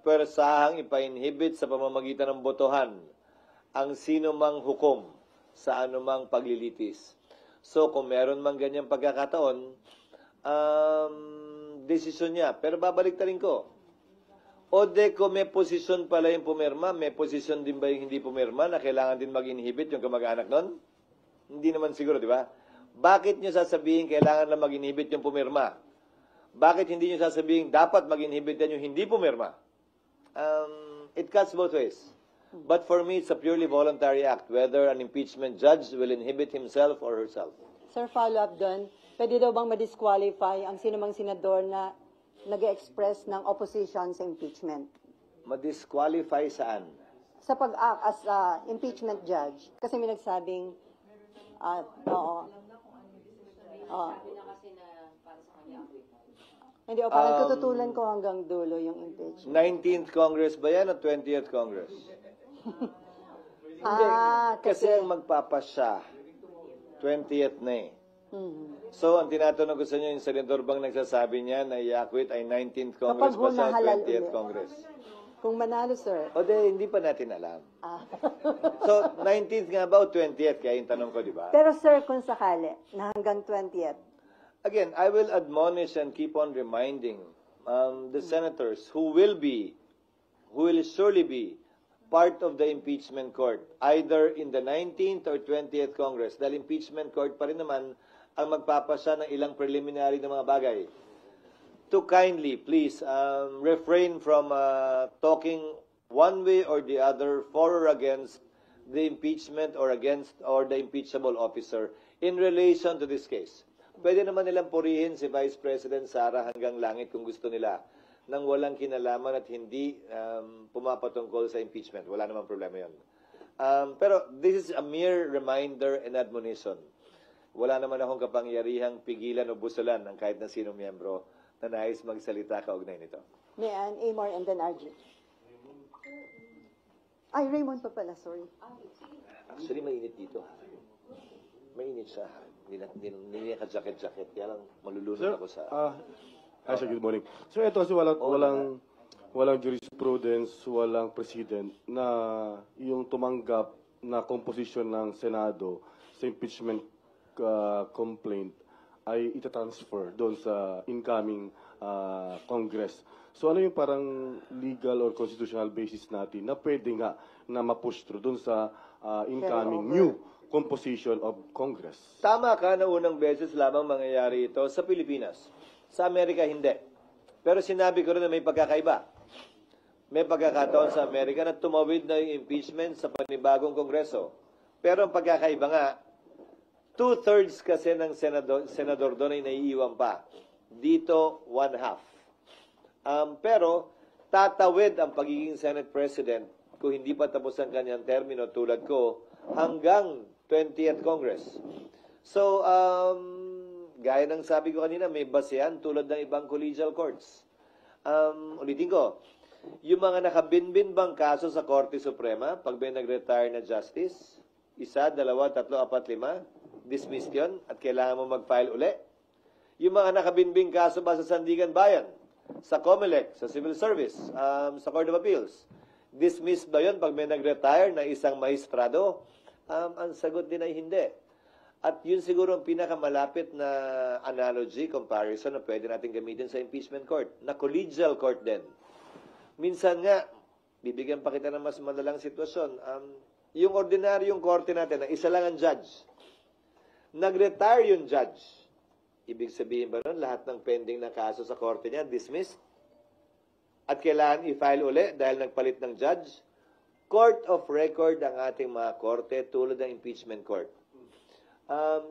persahang ipa-inhibit sa pamamagitan ng botohan ang sino mang hukom sa anumang paglilitis. So, kung meron man ganyang pagkakataon, desisyon niya. Pero babalik rin ko. O de kung may posisyon pala yung pumirma, may posisyon din ba yung hindi pumirma na kailangan din mag-inhibit yung kamag-anak nun? Hindi naman siguro, di ba? Bakit nyo sasabihin kailangan lang mag-inhibit yung pumirma? Bakit hindi nyo sasabihin dapat mag-inhibit yan yung hindi pumirma? It cuts both ways. But for me, it's a purely voluntary act, whether an impeachment judge will inhibit himself or herself. Sir, follow-up doon. Pwede daw bang ma-disqualify ang sinumang senador na nag-express ng opposition sa impeachment? Ma-disqualify saan? Sa pag-act as impeachment judge. Kasi may nagsabing, oo. Hindi, parang tututulan ko hanggang dulo yung impeachment. 19th Congress ba yan o 20th Congress? Kasi ang magpapasya, 20th na eh. So, ang tinatanong ko sa inyo, yung senador bang nagsasabi niya na i-acquit ay 19th Congress pa sa 20th Congress? Kung manalo, sir. O de, hindi pa natin alam. So, 19th nga ba o 20th? Kaya yung tanong ko, di ba? Pero sir, kung sakali, na hanggang 20th. Again, I will admonish and keep on reminding the senators who will surely be part of the impeachment court, either in the 19th or 20th Congress, dahil impeachment court pa rin naman ang magpapasya ng ilang preliminary na mga bagay. To kindly, please, refrain from talking one way or the other for or against the impeachment or the impeachable officer in relation to this case. Pwede naman nilang purihin si Vice President Sara hanggang langit kung gusto nila nang walang kinalaman at hindi pumapatungkol sa impeachment. Wala namang problema yun. Pero this is a mere reminder and admonition. Wala naman akong kapangyarihang pigilan o busulan ng kahit na sinong miyembro na nais magsalita kaugnay nito. Mayan, Amor, and then RG. Ay, Raymond pa pala, sorry. Actually, mainit dito. Mainit siya. Hindi niya ka-jacket-jacket. Kaya lang malulunod ako sa... Sir, good morning. So ito kasi walang jurisprudence, walang president na yung tumanggap na composition ng Senado sa impeachment complaint ay itatransfer doon sa incoming Congress. So ano yung parang legal or constitutional basis natin na pwede nga na ma-push through doon sa incoming new composition of Congress? Tama ka na unang beses lamang mangyayari ito sa Pilipinas. Sa Amerika, hindi. Pero sinabi ko rin na may pagkakaiba. May pagkakataon sa Amerika na tumawid na yung impeachment sa panibagong kongreso. Pero ang pagkakaiba nga, 2/3 kasi ng senador doon ay naiiwan pa. Dito, 1/2. Pero, tatawid ang pagiging Senate President kung hindi pa tapos ang kanyang termino tulad ko hanggang 20th Congress. So, gaya ng sabi ko kanina, may basehan tulad ng ibang collegial courts. Ulitin ko, yung mga nakabinbin bang kaso sa Korte Suprema, pag may nag-retire na justice, 1, 2, 3, 4, 5, dismissed yun at kailangan mo mag-file uli. Yung mga nakabinbing kaso ba sa Sandigan Bayan, sa COMELEC, sa Civil Service, sa Court of Appeals, dismissed ba yun pag may nag-retire na isang maestrado? Ang sagot din ay hindi. At yun siguro ang pinakamalapit na analogy, comparison na pwede natin gamitin sa impeachment court, na collegial court din. Minsan nga, bibigyan pa kita ng mas malalang sitwasyon. Yung ordinaryong korte natin, na isa lang ang judge, nag-retire yung judge. Ibig sabihin ba nun, lahat ng pending na kaso sa korte niya, dismissed? At kailangan i-file uli dahil nagpalit ng judge? Court of record ang ating mga korte tulad ng impeachment court.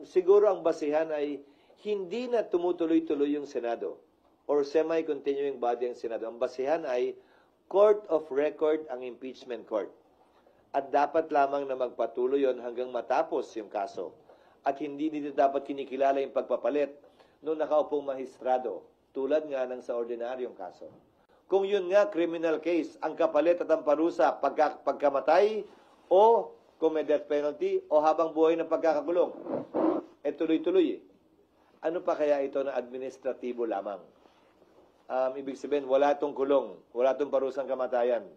Siguro ang basihan ay hindi na tumutuloy-tuloy yung Senado or semi-continuing body ang Senado. Ang basihan ay court of record ang impeachment court. At dapat lamang na magpatuloy yon hanggang matapos yung kaso. At hindi dito dapat kinikilala yung pagpapalit noong nakaupong mahistrado tulad nga ng sa ordinaryong kaso. Kung yun nga, criminal case, ang kapalit at ang parusa pagkamatay o kung may death penalty o habang buhay ng pagkakakulong. Tuloy-tuloy. Ano pa kaya ito na administratibo lamang? Ibig sabihin, wala itong kulong, wala itong parusang kamatayan.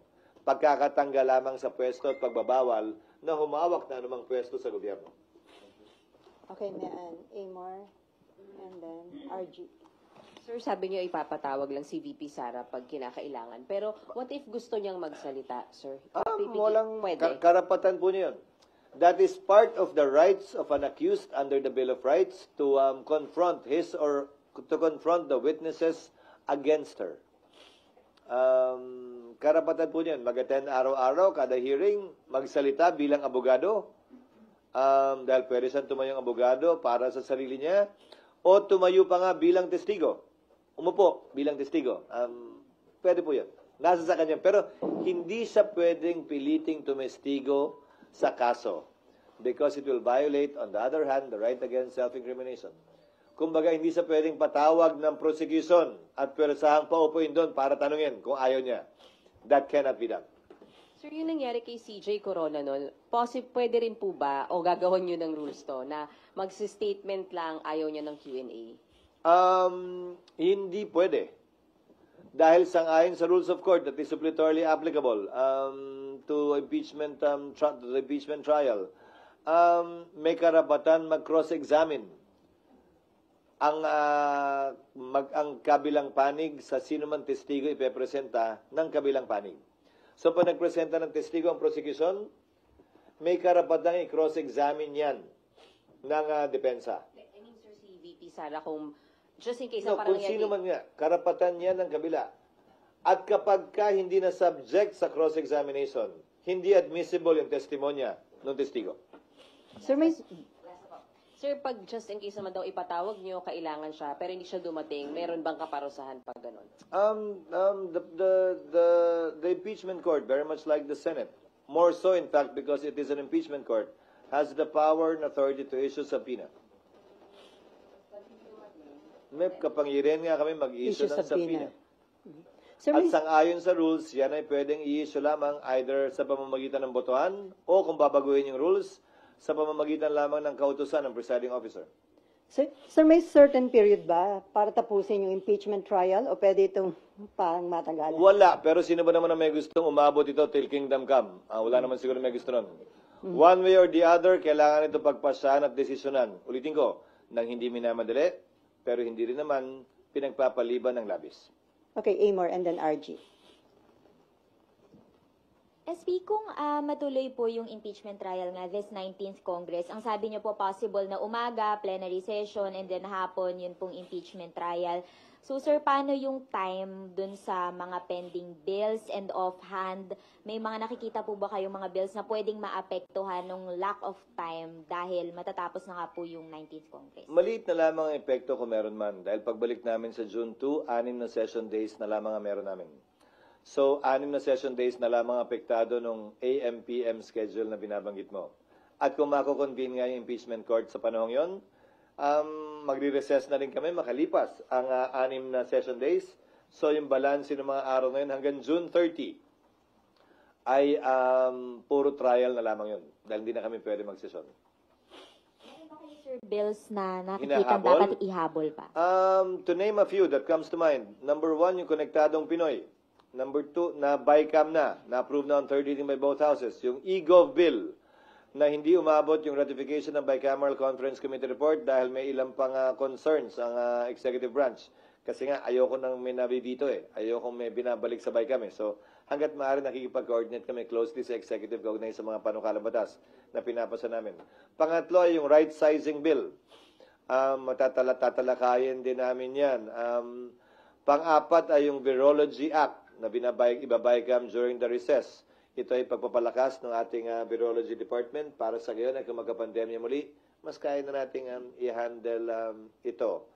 Pagkakatanggal lamang sa pwesto at pagbabawal na humawak na anumang pwesto sa gobyerno. Okay, Maan, Amor, and then RG. Sir, sabi niyo ipapatawag lang si VP Sara pag kinakailangan. Pero what if gusto niyang magsalita, sir? Walang Pwede. karapatan po niya yun. That is part of the rights of an accused under the Bill of Rights to confront his or to confront the witnesses against her. Karapatan po niyan. Mag-attend araw-araw, kada hearing, magsalita bilang abogado. Dahil pwede siyang tumayong abogado para sa sarili niya. O tumayo pa nga bilang testigo. Umupo bilang testigo. Pwede po yun. Nasa sa kanya. Pero hindi siya pwedeng piliting tumestigo sa kaso. Because it will violate, on the other hand, the right against self-incrimination. Kumbaga, hindi siya pwedeng patawag ng prosecution at pwersahang paupuin doon para tanungin kung ayaw niya. That cannot be done. Sir, yung nangyari kay CJ Corona noon, pwede rin po ba, o gagawin nyo ng rules to, na magsi-statement lang ayaw niya ng Q&A? Hindi pwede. Dahil sang-ayon sa rules of court that is suppletorily applicable to impeachment the impeachment trial, may karapatan mag-cross-examine ang kabilang panig sa sino man testigo ipepresenta ng kabilang panig. So, pag nagpresenta ng testigo ang prosecution, may karapatang i-cross-examine yan ng depensa. I mean, sir, si VP Sara, kung just in case No, na parang kung sino man nga, karapatan yan ng kabila. At kapag ka hindi na subject sa cross-examination, hindi admissible yung testimonya ng testigo. Sir, may... Sir, pag just in case naman daw ipatawag nyo, kailangan siya, pero hindi siya dumating, meron bang kaparusahan pag ganon? The impeachment court, very much like the Senate, more so in fact because it is an impeachment court, has the power and authority to issue subpoena. May kapangyarihan nga kami mag-issue ng subpoena. Sir, At may... sang-ayon sa rules, yan ay pwedeng i-issue lamang either sa pamamagitan ng botohan o kung babaguhin yung rules, sa pamamagitan lamang ng kautusan ng presiding officer. Sir, may certain period ba para tapusin yung impeachment trial o pwede itong parang matagalan? Wala, pero sino ba naman na may gustong umabot ito till kingdom come? Wala naman siguro may gusto nun. One way or the other, kailangan ito pagpasyahan at desisyonan. Ulitin ko, nang hindi minamadali, pero hindi rin naman pinagpapaliban ng labis. Okay, Amor and then RG. SP, kung matuloy po yung impeachment trial nga this 19th Congress, ang sabi niyo po possible na umaga, plenary session, and then hapon, yun pong impeachment trial. So sir, paano yung time dun sa mga pending bills and offhand? May mga nakikita po ba kayong mga bills na pwedeng maapektuhan ng lack of time dahil matatapos na nga po yung 19th Congress? Maliit na lamang ang epekto kung meron man. Dahil pagbalik namin sa June 2, 6 na session days na lamang ang meron namin. So, 6 na session days na lamang apektado nung AM-PM schedule na binabanggit mo. At kung mako-convene nga yung impeachment court sa panahong yon, magre-recess na rin kami makalipas ang 6 na session days. So, yung balance ng mga araw ngayon hanggang June 30 ay puro trial na lamang yun. Dahil hindi na kami pwede magsesyon. Meron ba kayo, sir, bills na nakikita Hinahabol? dapat ihabol pa? To name a few that comes to mind. Number 1, yung Konektadong Pinoy. Number 2, na BICAM na-approve na on third reading by both houses. Yung e-gov bill, na hindi umabot yung ratification ng Bicameral Conference Committee report dahil may ilang pang concerns ang executive branch. Kasi nga, ayoko nang may nabibito Ayoko may binabalik sa BICAM So, hanggat maaari nakikipag-coordinate kami closely sa executive kaugnay sa mga panukalang batas na pinapasa namin. Pangatlo ay yung right sizing bill. Tatalakayin din namin yan. Pang-apat ay yung Virology Act na ibabaycam during the recess. Ito ay pagpapalakas ng ating virology department para sa gayon ay kung magka-pandemya muli, mas kaya na nating i-handle ito.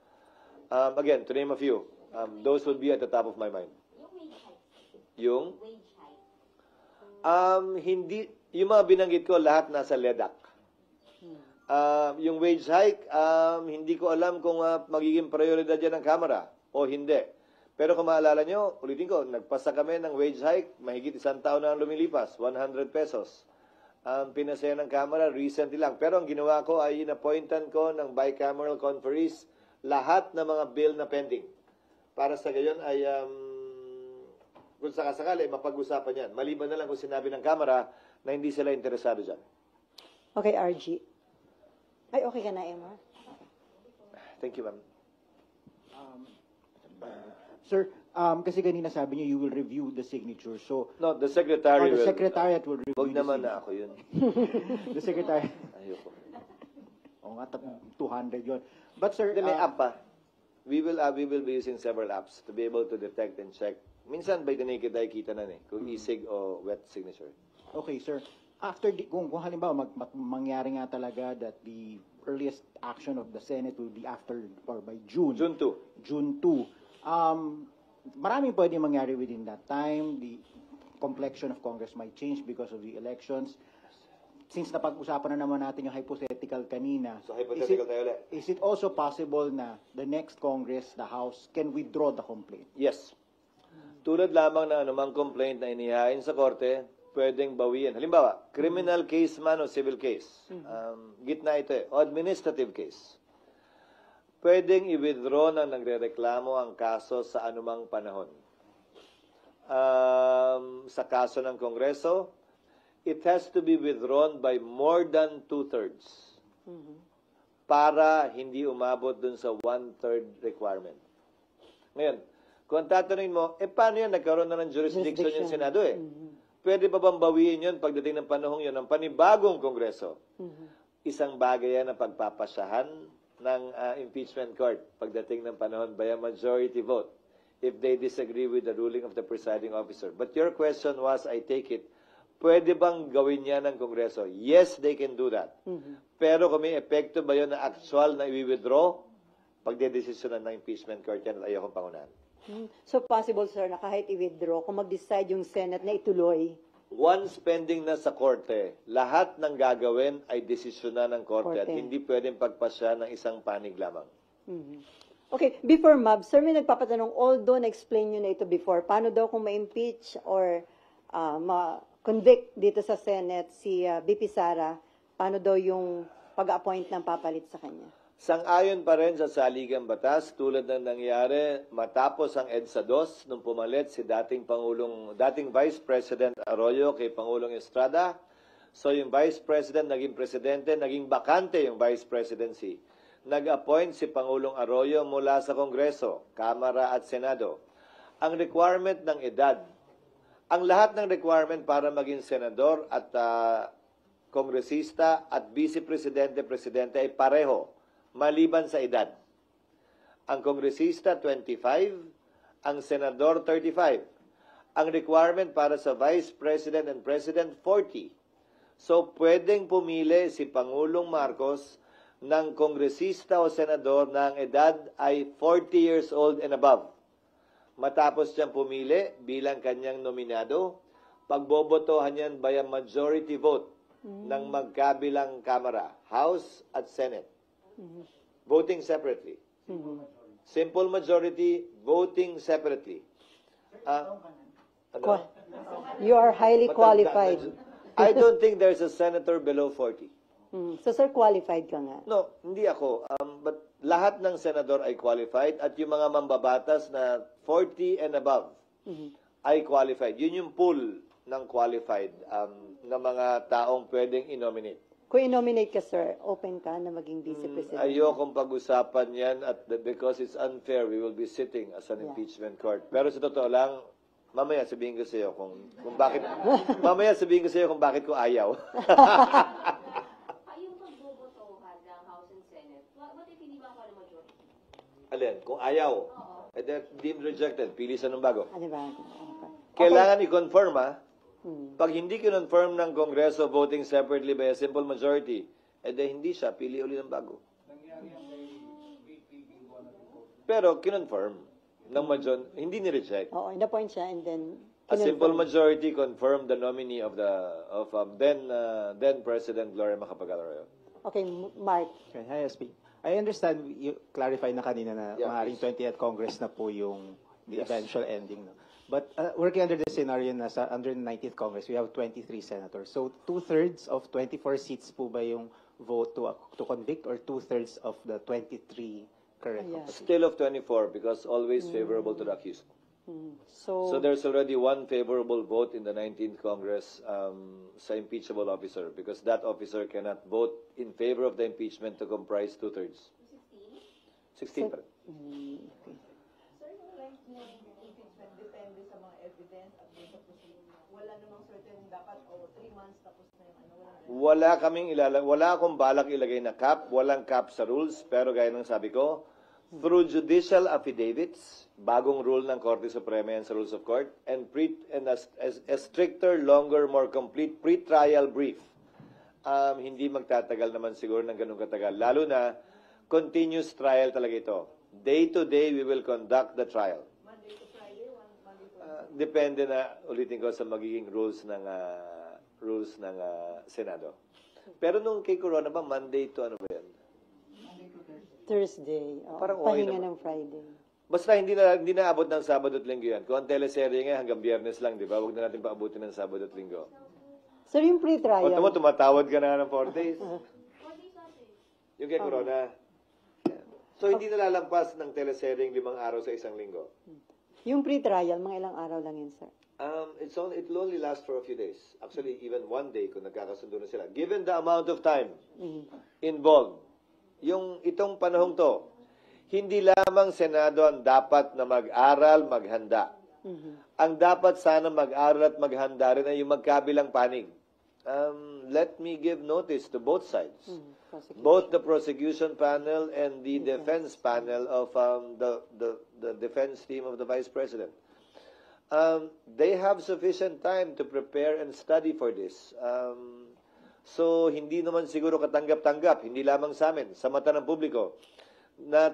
Again, to name a few, those would be at the top of my mind. Yung Wage hike. hindi, yung mga binanggit ko, lahat nasa LEDAC. Yung wage hike, hindi ko alam kung magiging prioridad yan ng Kamara o hindi. Pero kung maalala nyo, ulitin ko, nagpasa kami ng wage hike, mahigit 1 taon na ang lumilipas, 100 pesos. Pinasaya ng Kamara recently lang. Pero ang ginawa ko ay inappointan ko ng bicameral conferees lahat ng mga bill na pending. Para sa gayon ay, kung sakasakali, mapag-usapan yan. Maliban na lang kung sinabi ng Kamara na hindi sila interesado dyan. Okay, RG. Ay, okay ka na, Emma? Thank you, ma'am. Sir, kasi kanina sabi niyo you will review the signature. So, No, the secretary the will. secretariat will review Wag the naman signature. na ako yun. The secretariat. Ayoko. Oo nga, 200 yun. But sir, Hindi, may app pa. We will be using several apps to be able to detect and check. Minsan by the naked eye kita na kung e-sig o wet signature. okay sir, after kung halimbawa mangyari nga talaga that the earliest action of the Senate will be after or by June. June 2. June 2. Maraming pwede mangyari within that time. The complexion of Congress might change because of the elections. Since napag-usapan na naman natin yung hypothetical kanina, So hypothetical tayo ulit. is it also possible na the next Congress, the House, can withdraw the complaint? Yes. Tulad lamang na anumang complaint na inihain sa korte, pwedeng bawian. Halimbawa, criminal case man o civil case. Gitna ito o administrative case. Pwedeng i-withdraw na nagrereklamo ang kaso sa anumang panahon. Sa kaso ng Kongreso, it has to be withdrawn by more than 2/3 para hindi umabot dun sa 1/3 requirement. Ngayon, kung tatanungin mo, paano yan? Nagkaroon na ng jurisdiction yung Senado Pwede pa bang bawiin yun pagdating ng panahong yun ng panibagong Kongreso? Isang bagay yan na pagpapasyahan ng impeachment court pagdating ng panahon by a majority vote if they disagree with the ruling of the presiding officer. But your question was, I take it, pwede bang gawin yan ng Kongreso? Yes, they can do that. Pero kung may epekto ba yun na actual na i-withdraw, pagdedesisyonan ng impeachment court yan at ayokong pangunahan. So possible, sir, na kahit i-withdraw, kung mag-decide yung Senate na ituloy, Once pending na sa korte, lahat ng gagawin ay desisyonan ng korte at Korte. hindi pwedeng pagpasya ng isang panig lamang. Okay, before Mab, sir, may nagpapatanong, although na-explain nyo na ito before, paano daw kung ma-impeach or ma-convict dito sa Senate si BP Sara, paano daw yung pag-appoint ng papalit sa kanya? Sang-ayon pa rin sa saligang batas tulad ng nangyari matapos ang EDSA 2 nung pumalit si dating Vice President Arroyo kay Pangulong Estrada. So yung Vice President naging presidente, naging bakante yung Vice Presidency. Nag-appoint si Pangulong Arroyo mula sa Kongreso, Kamara at Senado. Ang requirement ng edad, ang lahat ng requirement para maging senador at kongresista at vice-presidente, presidente ay pareho, maliban sa edad. Ang kongresista, 25. Ang senador, 35. Ang requirement para sa vice president and president, 40. So, pwedeng pumili si Pangulong Marcos ng kongresista o senador na ang edad ay 40 years old and above. Matapos siyang pumili bilang kanyang nominado, pagbobotohan yan by a majority vote ng magkabilang kamara, House at Senate. Voting separately. Simple majority, voting separately. Ano? You are highly qualified. I don't think there's a senator below 40. So, sir, qualified ka nga. No, hindi ako. But lahat ng senador ay qualified at yung mga mambabatas na 40 and above ay qualified. Yun yung pool ng qualified na mga taong pwedeng i-nominate. Kung i-nominate ka, sir, open ka na maging vice president. Ayokong pag-usapan yan because it's unfair. We will be sitting as an impeachment court. Pero sa totoo lang, mamaya sabihin ko sa iyo kung bakit mamaya sabihin ko sa iyo kung bakit ko ayaw. Yung pagbobotohan ng House and Senate, what if hindi ba ako majority? Alin, kung ayaw, then deemed rejected, pili sa ng bago. Ano ba? Kailangan i-confirm, ha? Pag hindi kinonfirm ng Kongreso voting separately by a simple majority, hindi siya, pili uli ng bago. Pero kinonfirm ng hindi ni-reject. Oo, in-appoint siya and then A simple majority confirmed the nominee of then President Gloria Macapagal-Arroyo. Okay, Mark. Okay, hi, SP. I understand you clarify na kanina na Yeah, maaaring 20th Congress na po yung the Yes. eventual ending. No? But working under the scenario na under the 19th Congress, we have 23 senators. So 2/3 of 24 seats po ba yung vote to convict or 2/3 of the 23 current? Yeah. Still of 24 because always favorable to the accused. So there's already one favorable vote in the 19th Congress sa impeachable officer because that officer cannot vote in favor of the impeachment to comprise 2/3. 16 pa rin. Sir, yung length ng impeachment depende sa mga evidence at dun sa proceeding. Wala namang certain dapat 3 months tapos na yung Wala akong balak ilagay na cap, walang cap sa rules, pero gaya ng sabi ko, through judicial affidavits, bagong rule ng Korte Suprema yan sa Rules of Court, and a stricter, longer, more complete pre-trial brief. Hindi magtatagal naman siguro ng ganun katagal. Lalo na, continuous trial talaga ito. Day to day, we will conduct the trial. Monday to Friday, Monday to Depende na, ulitin ko, sa magiging rules ng Senado. Pero nung kay Corona ba, Monday to ano ba yan? Thursday. Oo, Parang okay pahinga naman. ng Friday. Basta hindi na abot ng Sabado at Linggo yan. Kung ang teleserye nga hanggang Biyernes lang, di ba? Huwag na natin paabutin ng Sabado at Linggo. Sir, yung pre-trial. O, tumatawad ka na ng 4 days. Yung kay Corona. So, hindi nalalampas ng teleserye 5 araw sa isang linggo. Yung pre-trial, mga ilang araw lang yun, sir. It'll only last for a few days. Actually, even 1 day kung nagkakasundo na sila. Given the amount of time involved, yung itong panahong to, hindi lamang Senado ang dapat na mag-aral, maghanda. Ang dapat sana mag-aral at maghanda rin ay yung magkabilang panig. Let me give notice to both sides. Both the prosecution panel and the defense panel of the defense team of the Vice President. They have sufficient time to prepare and study for this. So, hindi naman siguro katanggap-tanggap, hindi lamang sa amin, sa mata ng publiko, na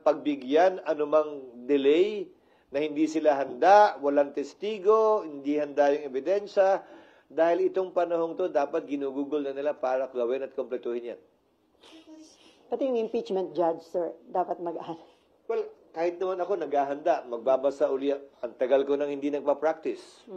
pagbigyan anumang delay, na hindi sila handa, walang testigo, hindi handa yung ebidensya, dahil itong panahong to, dapat ginugugol na nila para gawin at kompletuhin yan. Pati yung impeachment judge, sir, dapat mag-aral. Well, kahit naman ako naghahanda, magbabasa uli, ang tagal ko nang hindi nagpa-practice.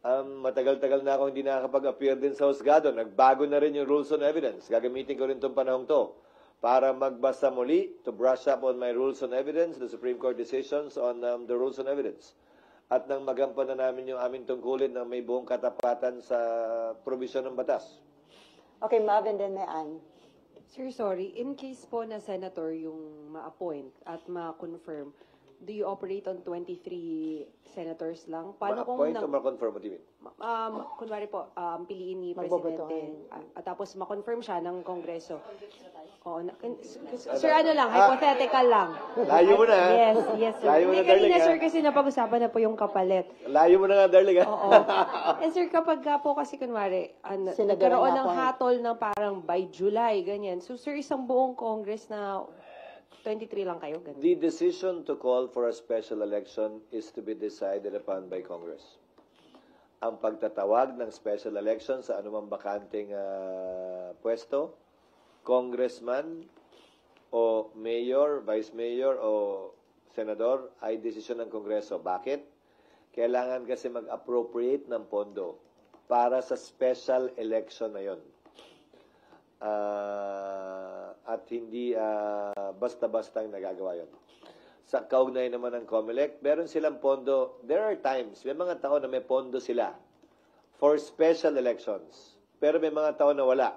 Matagal-tagal na ako hindi nakakapag-appear din sa husgado. Nagbago na rin yung rules on evidence. Gagamitin ko rin itong panahong to para magbasa muli, to brush up on my rules on evidence, the Supreme Court decisions on the rules on evidence. At nang magampan na namin yung aming tungkulin na may buong katapatan sa provision ng batas. Okay, Mav, and then may Ann. Sir, sorry. In case po na senator yung ma-appoint at ma-confirm, do you operate on 23 senators lang? Paano kung Ma-appoint o ma-confirm mo, Timmy? kunwari po, piliin ni Magbobotohan. Presidente, tapos ma-confirm siya ng Kongreso. Oo, sir, ano lang, hypothetical lang. Layo mo na, ha? Yes, sir. Layo mo na, Hindi, kanina, darling, ha? sir, kasi napag-usapan na po yung kapalit. Layo mo na nga, darling, ha? Oo. And sir, kapag ka po kasi kunwari, Senador nagkaroon na ng po. hatol ng parang by July, ganyan. So sir, isang buong Congress na 23 lang kayo, ganyan. The decision to call for a special election is to be decided upon by Congress. Ang pagtatawag ng special election sa anumang bakanting pwesto, congressman o mayor, vice mayor o senador ay desisyon ng Kongreso. Bakit? Kailangan kasi mag-appropriate ng pondo para sa special election na yon. At hindi basta-basta ang nagagawa yon. Sa kaugnay naman ng COMELEC, meron silang pondo. There are times, may mga taon na may pondo sila for special elections. Pero may mga taon na wala.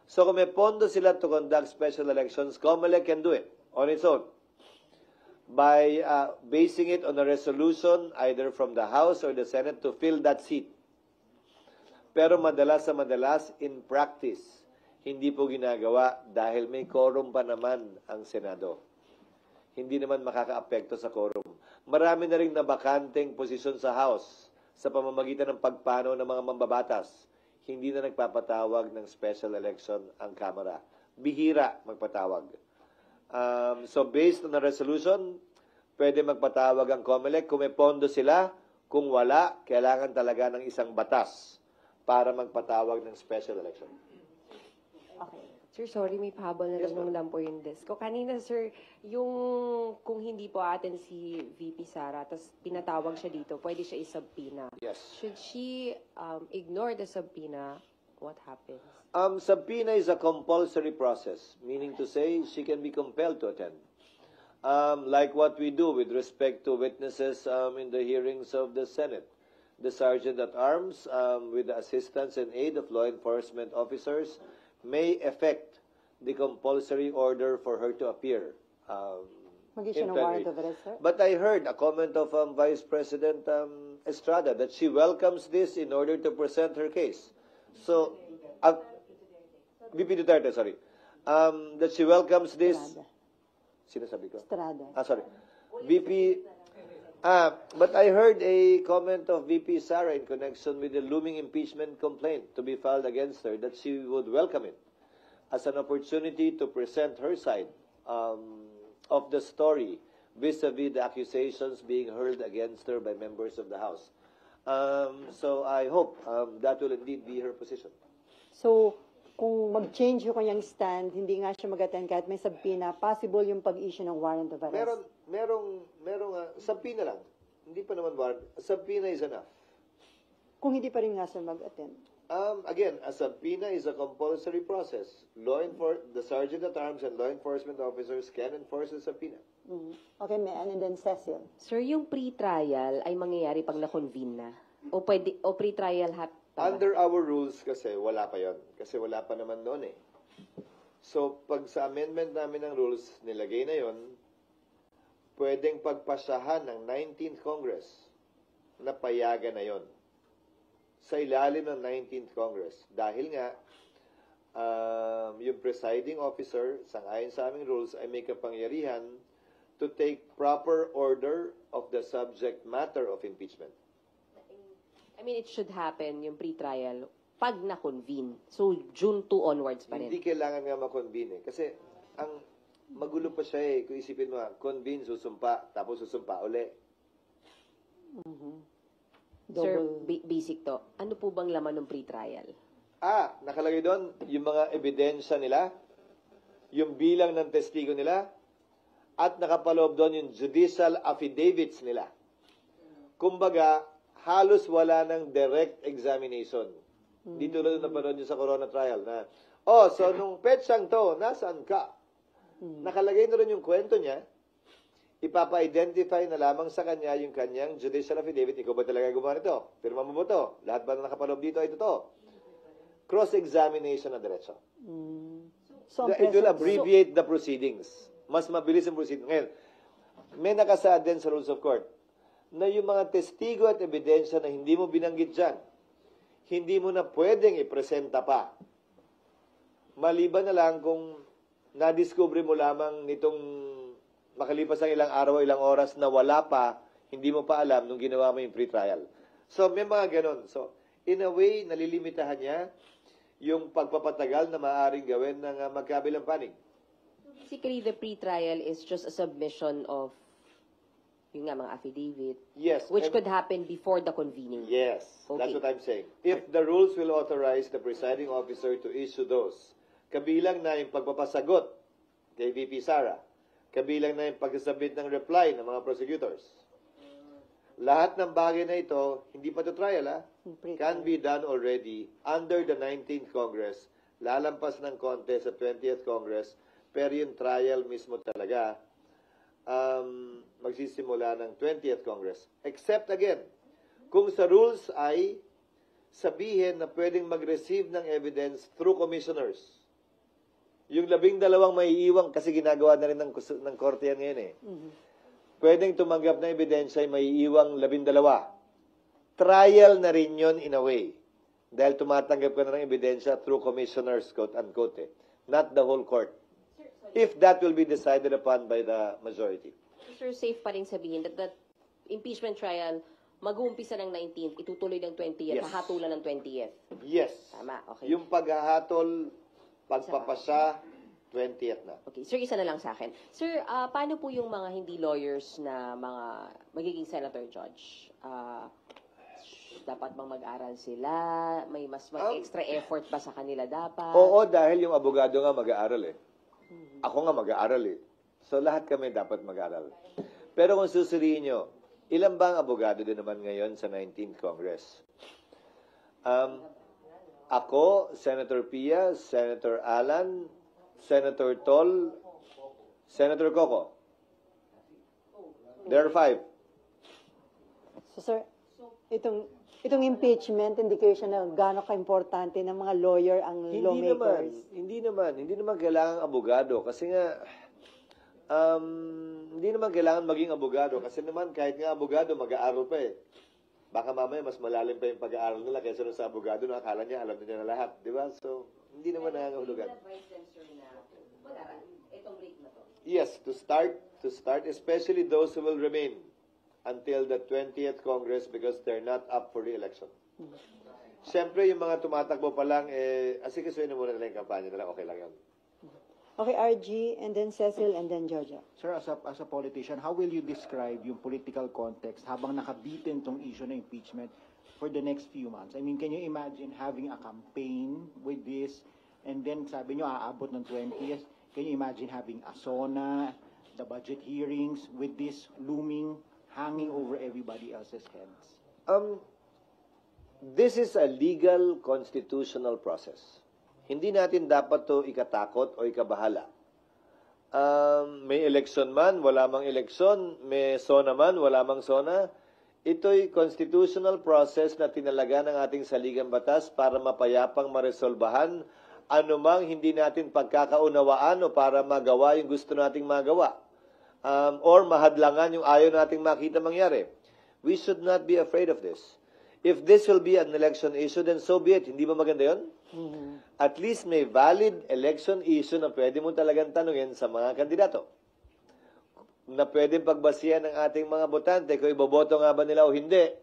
So kung may pondo sila to conduct special elections, COMELEC can do it on its own by basing it on a resolution either from the House or the Senate to fill that seat. Pero madalas sa madalas, in practice, hindi po ginagawa dahil may quorum pa naman ang Senado. Hindi naman makakaapekto sa quorum. Marami na rin nabakanteng posisyon sa House sa pamamagitan ng pagpanaw ng mga mambabatas. Hindi na nagpapatawag ng special election ang Kamara. Bihira magpatawag. So based on the resolution, pwede magpatawag ang COMELEC kung may pondo sila. Kung wala, kailangan talaga ng isang batas para magpatawag ng special election. Okay. Sir, sorry, may pahabol na lang po yung desk ko. Kanina, sir, yung kung hindi po atin si VP Sara, tapos pinatawag siya dito, pwede siya isubpoena. Yes. Should she ignore the subpoena? What happens? Subpoena is a compulsory process, meaning to say she can be compelled to attend. Like what we do with respect to witnesses in the hearings of the Senate. The Sergeant at Arms, with the assistance and aid of law enforcement officers, may effect the compulsory order for her to appear. Mag-issue in ng plenary. warrant of arrest, sir? But I heard a comment of Vice President Estrada that she welcomes this in order to present her case. So, VP Duterte, sorry. That she welcomes this. Estrada. Sinasabi ko? Estrada. Sorry. VP. But I heard a comment of VP Sara in connection with the looming impeachment complaint to be filed against her that she would welcome it as an opportunity to present her side of the story vis-a-vis the accusations being hurled against her by members of the House. So I hope that will indeed be her position. So, kung mag-change yung kanyang stand, hindi nga siya mag-attend kahit may subpoena, possible yung pag-issue ng warrant of arrest. Merong subpoena lang. Hindi pa naman warrant. Subpoena is enough. Kung hindi pa rin nga siya mag-attend. Again, a subpoena is a compulsory process. The Sergeant at Arms and law enforcement officers can enforce a subpoena. Okay, ma'am. And then Cecil. Sir, yung pre-trial ay mangyayari pag na-convene na? O pre-trial Under our rules kasi, wala pa yon. Kasi wala pa naman noon eh. So, pag sa amendment namin ng rules, nilagay na yon, pwedeng pagpasahan ng 19th Congress na payagan na yon sa ilalim ng 19th Congress. Dahil nga, yung presiding officer, sangayon sa aming rules, ay may kapangyarihan to take proper order of the subject matter of impeachment. I mean, it should happen, yung pre-trial, pag na-convene. So, June 2 onwards pa rin. Hindi kailangan nga ma-convene eh. Kasi, ang magulo pa siya eh. Kung isipin mo, convene, susumpa, tapos susumpa uli. Sir, basic to. Ano po bang laman ng pre-trial? Nakalagay doon, yung mga ebidensya nila, yung bilang ng testigo nila, at nakapaloob doon yung judicial affidavits nila. Kumbaga, halos wala ng direct examination. Dito lang napanood nyo sa Corona trial na, so nung petsang to, nasaan ka? Nakalagay na rin yung kwento niya, ipapa-identify na lamang sa kanya yung kanyang judicial affidavit. Ikaw ba talaga gumawa nito? Pirma mo ba ito? Lahat ba na nakapaloob dito ay totoo? Cross-examination na diretso. So, It will abbreviate the proceedings. Mas mabilis ang proceedings. Ngayon, may nakasaad din sa Rules of Court na yung mga testigo at ebidensya na hindi mo binanggit dyan, hindi mo na pwedeng ipresenta pa. Maliban na lang kung nadiscover mo lamang nitong makalipas ang ilang araw, ilang oras na wala pa, hindi mo pa alam nung ginawa mo yung pre-trial. So, may mga ganon. So, in a way, nalilimitahan niya yung pagpapatagal na maaaring gawin ng magkabilang panig. Basically, the pre-trial is just a submission of yung nga mga affidavit, Yes. which and- could happen before the convening. Yes, Okay. that's what I'm saying. If the rules will authorize the presiding officer to issue those, kabilang na yung pagpapasagot kay VP Sara, kabilang na yung pagsasabit ng reply ng mga prosecutors. Lahat ng bagay na ito, hindi pa to trial, can be done already under the 19th Congress, lalampas ng konti sa 20th Congress, pero yung trial mismo talaga, magsisimula ng 20th Congress. Except again, kung sa rules ay sabihin na pwedeng mag-receive ng evidence through commissioners. Yung 12 may iiwang kasi ginagawa na rin ng korte yan ngayon eh. Pwedeng tumanggap ng ebidensya ay may iiwang 12. Trial na rin yun in a way. Dahil tumatanggap ka na ng ebidensya through commissioners, quote-unquote eh. Not the whole court. If that will be decided upon by the majority. Sir, safe pa rin sabihin that the impeachment trial mag-uumpisa ng 19th, itutuloy ng 20th, Yes. hahatulan ng 20th. Yes. Tama, okay. Yung paghahatol, pagpapasa, 20th na. Okay, sir, isa na lang sa akin. Sir, paano po yung mga hindi lawyers na mga magiging senator judge? Dapat bang mag-aral sila? May mas extra effort ba sa kanila dapat? Oo, dahil yung abogado nga mag-aaral eh. Ako nga mag-aaral eh. So lahat kami dapat mag-aaral. Pero kung susuriin nyo, ilan ba ang abogado din naman ngayon sa 19th Congress? Ako, Senator Pia, Senator Alan, Senator Tol, Senator Coco. There are 5. So, sir, itong impeachment indication na gaano ka-importante ng mga lawyer ang lawmakers. Hindi naman kailangan abogado kasi nga hindi naman kailangan maging abogado kasi naman kahit nga abogado mag-aaral pa eh. Baka mamaya mas malalim pa yung pag-aaral nila kaysa sa abogado na akala niya alam niya na lahat, di ba? So, hindi naman nangangahulugan. Yes, to start, especially those who will remain until the 20th Congress because they're not up for re-election. Siyempre, yung mga tumatakbo pa lang, asikasuhin na muna nila yung kampanya nila, okay lang yun. Okay, RG, and then Cecil, and then Georgia. Sir, as a politician, how will you describe yung political context habang nakabitin tong issue na impeachment for the next few months? I mean, can you imagine having a campaign with this and then sabi nyo aabot ng 20th? Can you imagine having a SONA, the budget hearings with this looming, hanging over everybody else's heads? This is a legal constitutional process. Hindi natin dapat to ikatakot o ikabahala. May election man, wala mang election, may SONA man, wala mang SONA. Ito'y constitutional process na tinalaga ng ating saligang batas para mapayapang maresolbahan anumang hindi natin pagkakaunawaan o para magawa yung gusto nating magawa. Or mahadlangan yung ayaw nating makita mangyari. We should not be afraid of this. If this will be an election issue, then so be it. Hindi ba maganda yun? At least may valid election issue na pwede mo talagang tanungin sa mga kandidato. Na pwedeng pagbasihan ng ating mga botante kung iboboto nga ba nila o hindi.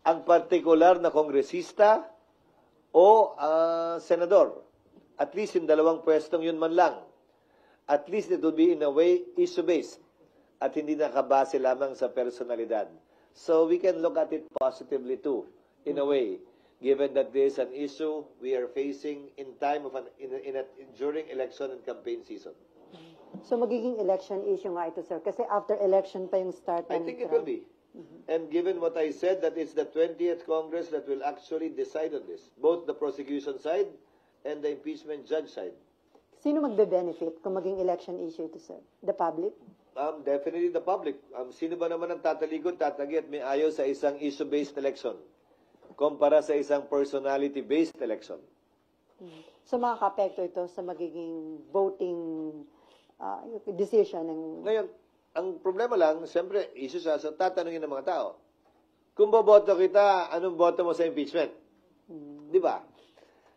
Ang partikular na kongresista o senador. At least yung dalawang pwestong yun man lang. At least it will be in a way issue-based. At hindi nakabase lamang sa personalidad. So we can look at it positively too, in a way, given that there is an issue we are facing in time of during election and campaign season. So magiging election issue nga ito, sir. Kasi after election pa yung start. I think it will be. And given what I said, that it's the 20th Congress that will actually decide on this, both the prosecution side and the impeachment judge side. Sino magbe-benefit kung maging election issue ito, sir? The public? Definitely the public. Sino ba naman ang tatalikod, tatagi at may ayaw sa isang issue-based election kumpara sa isang personality-based election? So makaka-apekto ito sa magiging voting decision ng... Ngayon, Ang problema lang, siyempre, issue siya, so tatanungin ng mga tao. Kung boboto kita, anong boto mo sa impeachment? Di ba?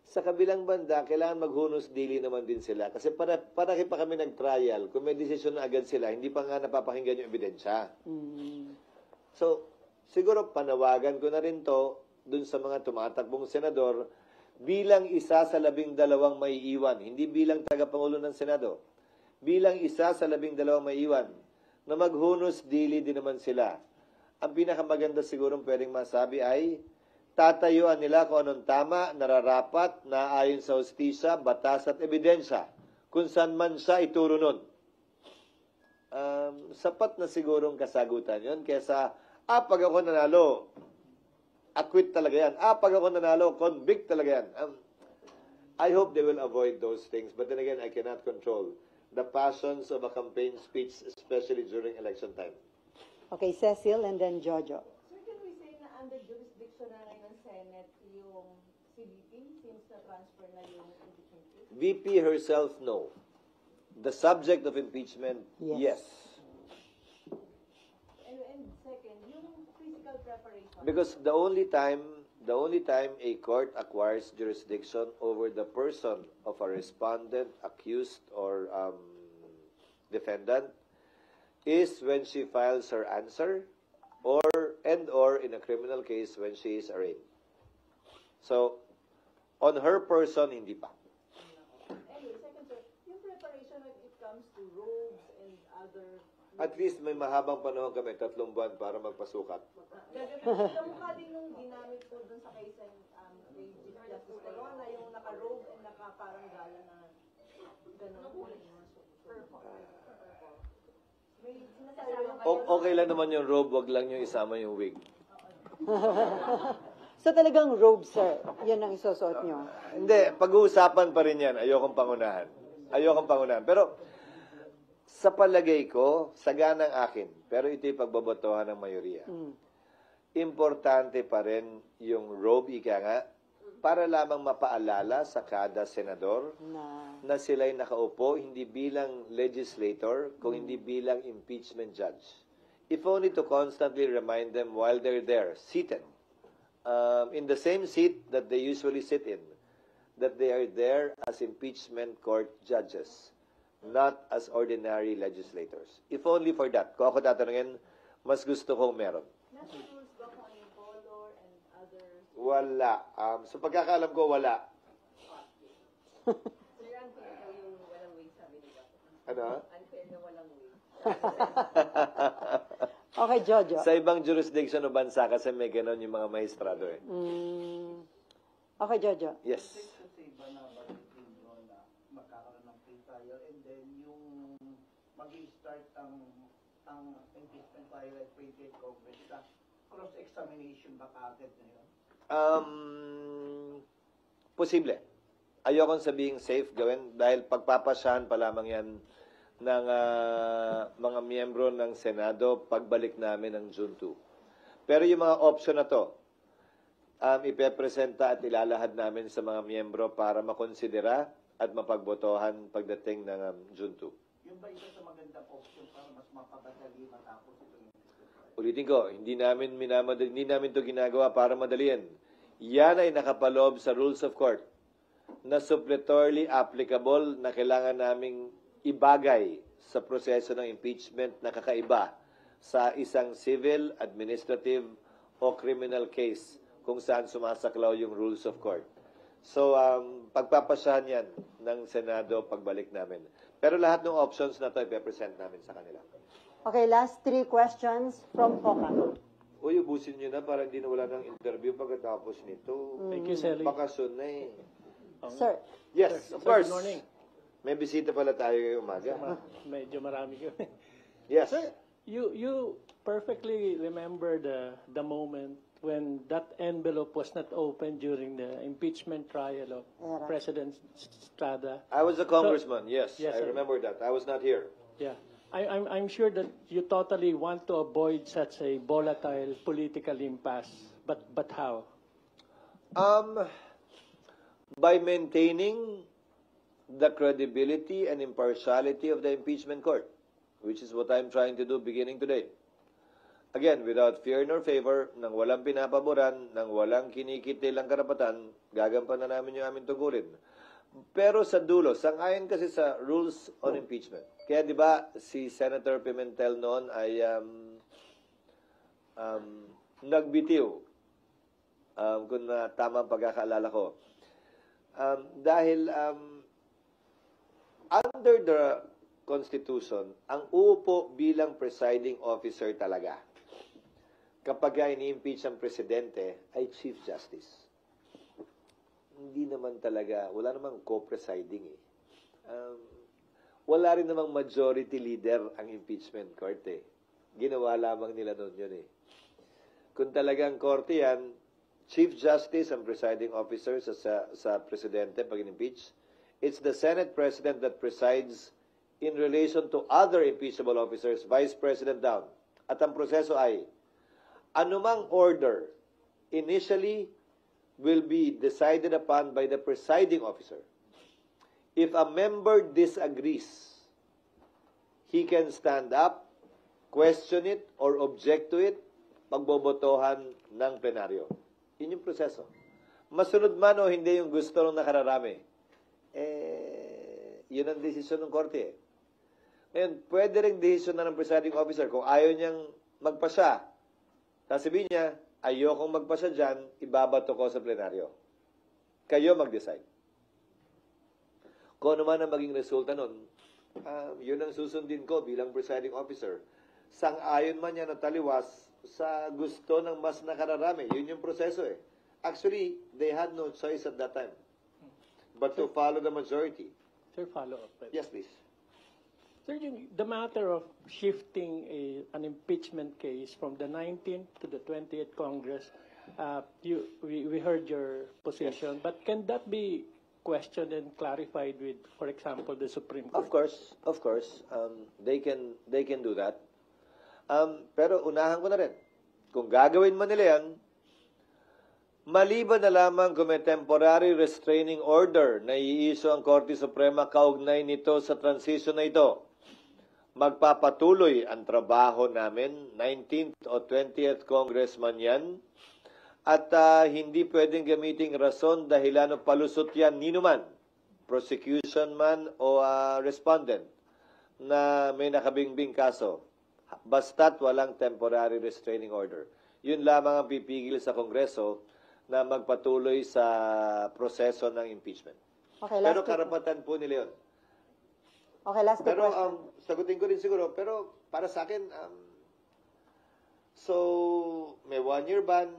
Sa kabilang banda, kailangan maghunos dili naman din sila. Kasi para pa kami nag-trial, kung may desisyon na agad sila, hindi pa nga napapakinggan yung ebidensya. So, siguro panawagan ko na rin to dun sa mga tumatakbong senador bilang isa sa 12 may iwan, hindi bilang tagapangulo ng Senado. Bilang isa sa 12 may iwan, na maghunos dili din naman sila. Ang pinakamaganda sigurong pwedeng masabi ay tatayuan nila kung anong tama, nararapat, na ayon sa hustisya, batas at ebidensya, kung saan man siya ituro nun. Sapat na sigurong kasagutan yon kesa, pag ako nanalo, acquit talaga yan. Pag ako nanalo, convict talaga yan. I hope they will avoid those things. But then again, I cannot control the passions of a campaign speech, especially during election time. Okay, Cecil and then Jojo. Sir, can we say na under jurisdiction na ngayon ng Senate yung CBP since na-transfer na yung impeachment case? VP herself, no. The subject of impeachment, yes. And second, yung physical preparation. Because the only time a court acquires jurisdiction over the person of a respondent, accused, or defendant is when she files her answer, or in a criminal case when she is arraigned. So, on her person, hindi pa. Anyway, second, sir, yung preparation when it comes to robes and other... At least may mahabang panahon kami, 3 buwan para magpasukat. Kamukha din nung ginamit po dun sa case kay Chief Justice Corona, yung naka-robe and naka-parang gala na gano'n. May sinasabi yung Okay lang naman yung robe, wag lang yung isama yung wig. So talagang robe, sir. Yan ang isusuot nyo. Hindi, pag-uusapan pa rin yan. Ayokong pangunahan. Pero, sa palagay ko, saganang akin. Pero ito'y pagbabotohan ng mayoriya. Importante pa rin yung robe, ika nga, para lamang mapaalala sa kada senador na sila'y nakaupo, hindi bilang legislator, kung hindi bilang impeachment judge. If only to constantly remind them while they're there, seated, in the same seat that they usually sit in, that they are there as impeachment court judges, not as ordinary legislators. If only for that. Kung ako tatanungin, mas gusto kong meron. nasa rules ba kung ano yung color and others? Wala. Sa pagkakaalam ko, wala. Sir, unfair daw yung walang wig, sabi nila. Ano? Unfair na walang wig. Okay, Jojo. Sa ibang jurisdiction o bansa kasi may ganon yung mga maestrado eh. Okay, Jojo. Yes. Kasi iba na balikin yun na magkakaroon ng free trial and then yung mag-i-start ang impeachment trial at 28 Congress na cross-examination ba kagad na yun? Posible. Ayokong sabihing safe gawin dahil pagpapasyahan pa lamang yan ng mga miyembro ng Senado pagbalik namin ng June 2. Pero yung mga option na to, ipepresenta at ilalahad namin sa mga miyembro para makonsidera at mapagbotohan pagdating ng June 2. Yung ba isa sa magandang option para mas mapapadali matapos ito yung Ulitin ko, hindi namin to ginagawa para madalian. Yan ay nakapaloob sa rules of court na suppletorily applicable na kailangan naming ibagay sa proseso ng impeachment na kakaiba sa isang civil, administrative, o criminal case kung saan sumasaklaw yung rules of court. So, pagpapasyahan yan ng Senado pagbalik namin. Pero lahat ng options na to ipepresent namin sa kanila. Okay, last 3 questions from Poca. Uy, ubusin nyo na para hindi na wala ng interview pagkatapos nito. Thank you, Sally. Bakasyon na eh. Sir. Yes, of Sir, course. good morning. May bisita pala tayo ngayong umaga. Medyo marami kami. Yes. Sir, you perfectly remember the moment when that envelope was not opened during the impeachment trial of President Estrada. I was a congressman, yes. Yes, I sir. remember that. I was not here. Yeah. I'm sure that you totally want to avoid such a volatile political impasse. But how? By maintaining the credibility and impartiality of the impeachment court. which is what I'm trying to do beginning today. Again, without fear nor favor, nang walang pinapaboran, nang walang kinikitilang karapatan, gagampanan namin yung aming tungkulin. Pero sa dulo, sang-ayon kasi sa rules on impeachment. Kaya di ba si Senator Pimentel noon ay nagbitiw, kung tama ang pagkakaalala ko. Dahil under the Constitution, ang uupo bilang presiding officer talaga kapag ini-impeach ang presidente ay Chief Justice. Hindi naman talaga, wala namang co-presiding eh. Wala rin namang majority leader ang impeachment court eh. Ginawa lamang nila noon yun eh. Kung talagang korte yan, Chief Justice ang presiding officer sa presidente pag in-impeach. It's the Senate President that presides in relation to other impeachable officers, Vice President down. At ang proseso ay, anumang order initially will be decided upon by the presiding officer. If a member disagrees, he can stand up, question it, or object to it, pagbobotohan ng plenaryo. Yun yung proseso. Masunod man o hindi yung gusto ng nakararami, yun ang desisyon ng korte eh. Ngayon, pwede rin desisyon na ng presiding officer kung ayaw niyang magpasya. Sasabihin niya, ayokong magpasya dyan, ibabato ko sa plenaryo. Kayo mag-decide. Kung ano man ang maging resulta nun, yun ang susundin ko bilang presiding officer. Sang-ayon man niya na taliwas sa gusto ng mas nakararami. Yun yung proseso eh. Actually, they had no choice at that time but to follow the majority. Sir, follow up. Yes, please. Sir, the matter of shifting an impeachment case from the 19th to the 20th Congress, we heard your position, yes. But can that be questioned and clarified with, for example, the Supreme Court? Of course. They can do that. Pero unahan ko na rin. Kung gagawin man nila yan, maliban na lamang kung may temporary restraining order na i-issue ang Korte Suprema kaugnay nito sa transition na ito, magpapatuloy ang trabaho namin, 19th o 20th Congressman yan, at hindi pwedeng gamiting rason dahilan o palusot yan ninuman, prosecution man o respondent na may nakabingbing kaso, basta't walang temporary restraining order. Yun lamang ang pipigil sa Kongreso na magpatuloy sa proseso ng impeachment. Okay, pero karapatan po nila yun. Okay, last pero question. sagutin ko rin siguro, pero para sa akin, so may 1-year ban,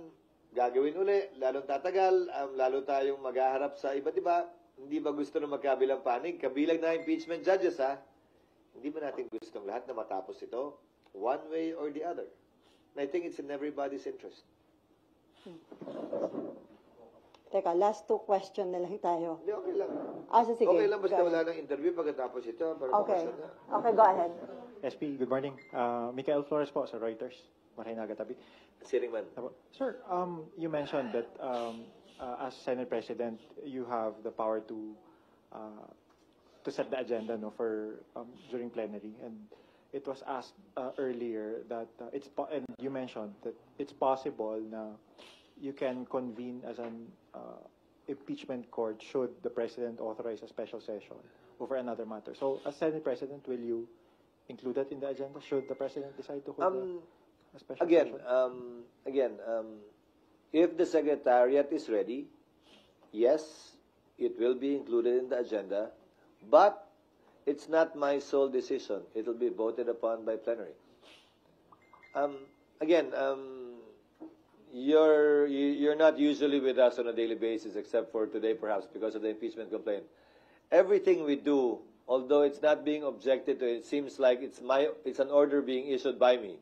gagawin uli, lalong tatagal, lalo tayong maghaharap sa iba't iba. Hindi ba gusto na magkabilang panig? Kabilang na impeachment judges, ha? Hindi ba natin gustong lahat na matapos ito? One way or the other. And I think it's in everybody's interest. Teka, last 2 question na lang tayo. Hindi, okay lang. Sige. Okay lang, basta wala ng interview pagkatapos ito. Okay. Okay, go ahead. SP, good morning. Michael Flores po sa Reuters. Makinagatabi. Tabi. Siring man. Sir, you mentioned that as Senate President, you have the power to set the agenda for during plenary, and it was asked earlier that and you mentioned that it's possible na you can convene as an impeachment court should the President authorize a special session over another matter. So, as Senate President, will you include that in the agenda should the President decide to hold a special session? If the Secretariat is ready, yes, it will be included in the agenda, but it's not my sole decision. It will be voted upon by plenary. You're not usually with us on a daily basis, except for today, perhaps because of the impeachment complaint. Everything we do, although it's not being objected to, it seems like it's an order being issued by me.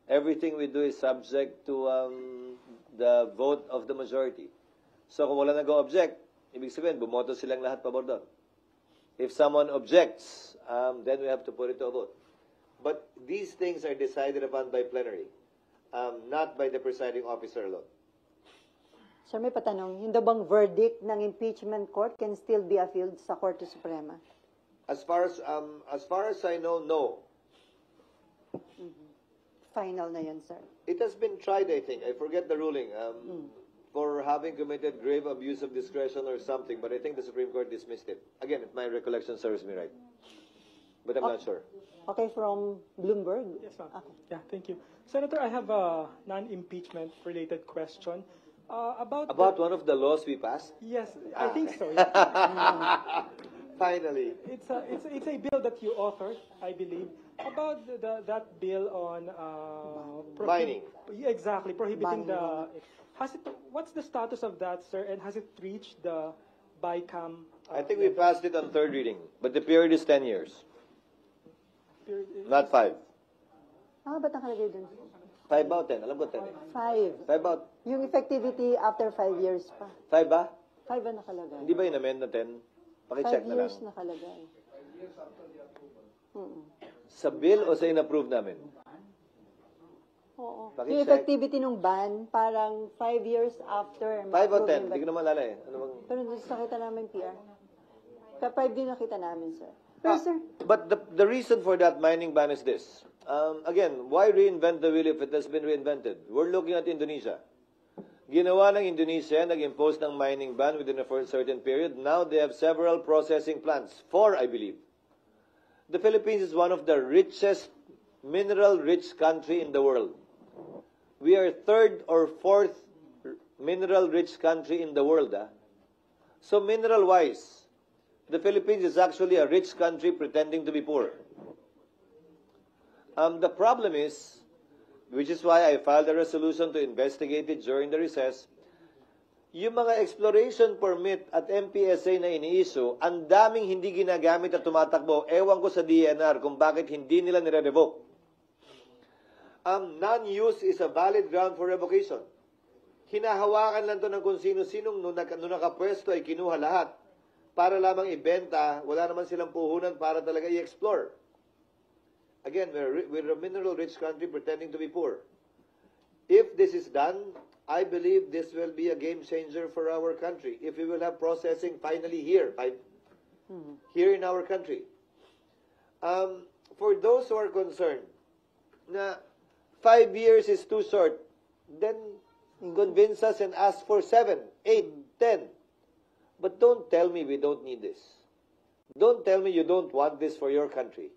Everything we do is subject to the vote of the majority. So kung wala nag-object, ibig sabihin, bumoto silang lahat pabor doon. If someone objects, then we have to put it to a vote. But these things are decided upon by plenary, not by the presiding officer alone. Sir, may patanong, yung bang verdict ng impeachment court can still be appealed sa Korte Suprema? As far as I know, no. Final na yun, sir. It has been tried, I think. I forget the ruling. For having committed grave abuse of discretion or something, but I think the Supreme Court dismissed it. Again, if my recollection serves me right. But I'm not sure. Okay, from Bloomberg. Yes, ma'am. Yeah, thank you. Senator, I have a non-impeachment related question. About one of the laws we passed? Yes, I think so. Yeah. Finally. It's a bill that you authored, I believe, about that bill on Mining. Yeah, exactly, prohibiting Mining. What's the status of that, sir? And has it reached the BICAM? I think we passed it on third reading, but the period is 10 years, period? not 5. Ba't nakalagay dun? 5 ba o 10? Alam ko 10. 5. 5 ba? Yung effectivity after 5 years pa. 5 ba? 5 ba nakalagay? Hindi ba in-amend na 10? 5 Pakicheck na lang. years nakalagay. Sa bill o sa in-approve namin? Oo. Pakicheck. Yung effectivity ng ban, parang 5 years after. 5 o 10? Hindi ko na maalala eh. Ano bang... Pero nakita namin, PR. 5 din nakita namin, sir. Pero, sir, But the reason for that mining ban is this. Again, why reinvent the wheel if it has been reinvented? We're looking at Indonesia. Ginawa ng Indonesia, nag-impose ng mining ban within a certain period. Now they have several processing plants. 4, I believe. The Philippines is one of the richest mineral-rich country in the world. We are 3rd or 4th mineral-rich country in the world. So mineral-wise, the Philippines is actually a rich country pretending to be poor. The problem is, which is why I filed a resolution to investigate it during the recess, yung mga exploration permit at MPSA na ini-issue, ang daming hindi ginagamit at tumatakbo. Ewan ko sa DNR kung bakit hindi nila nire-revoke. Non-use is a valid ground for revocation. Hinahawakan lang to ng kung sino-sinong nung nakapwesto ay kinuha lahat para lamang ibenta, wala naman silang puhunan para talaga i-explore. Again, we're a mineral-rich country pretending to be poor. If this is done, I believe this will be a game changer for our country. If we will have processing finally here in our country. For those who are concerned na 5 years is too short, then convince us and ask for 7, 8, 10. But don't tell me we don't need this. Don't tell me you don't want this for your country.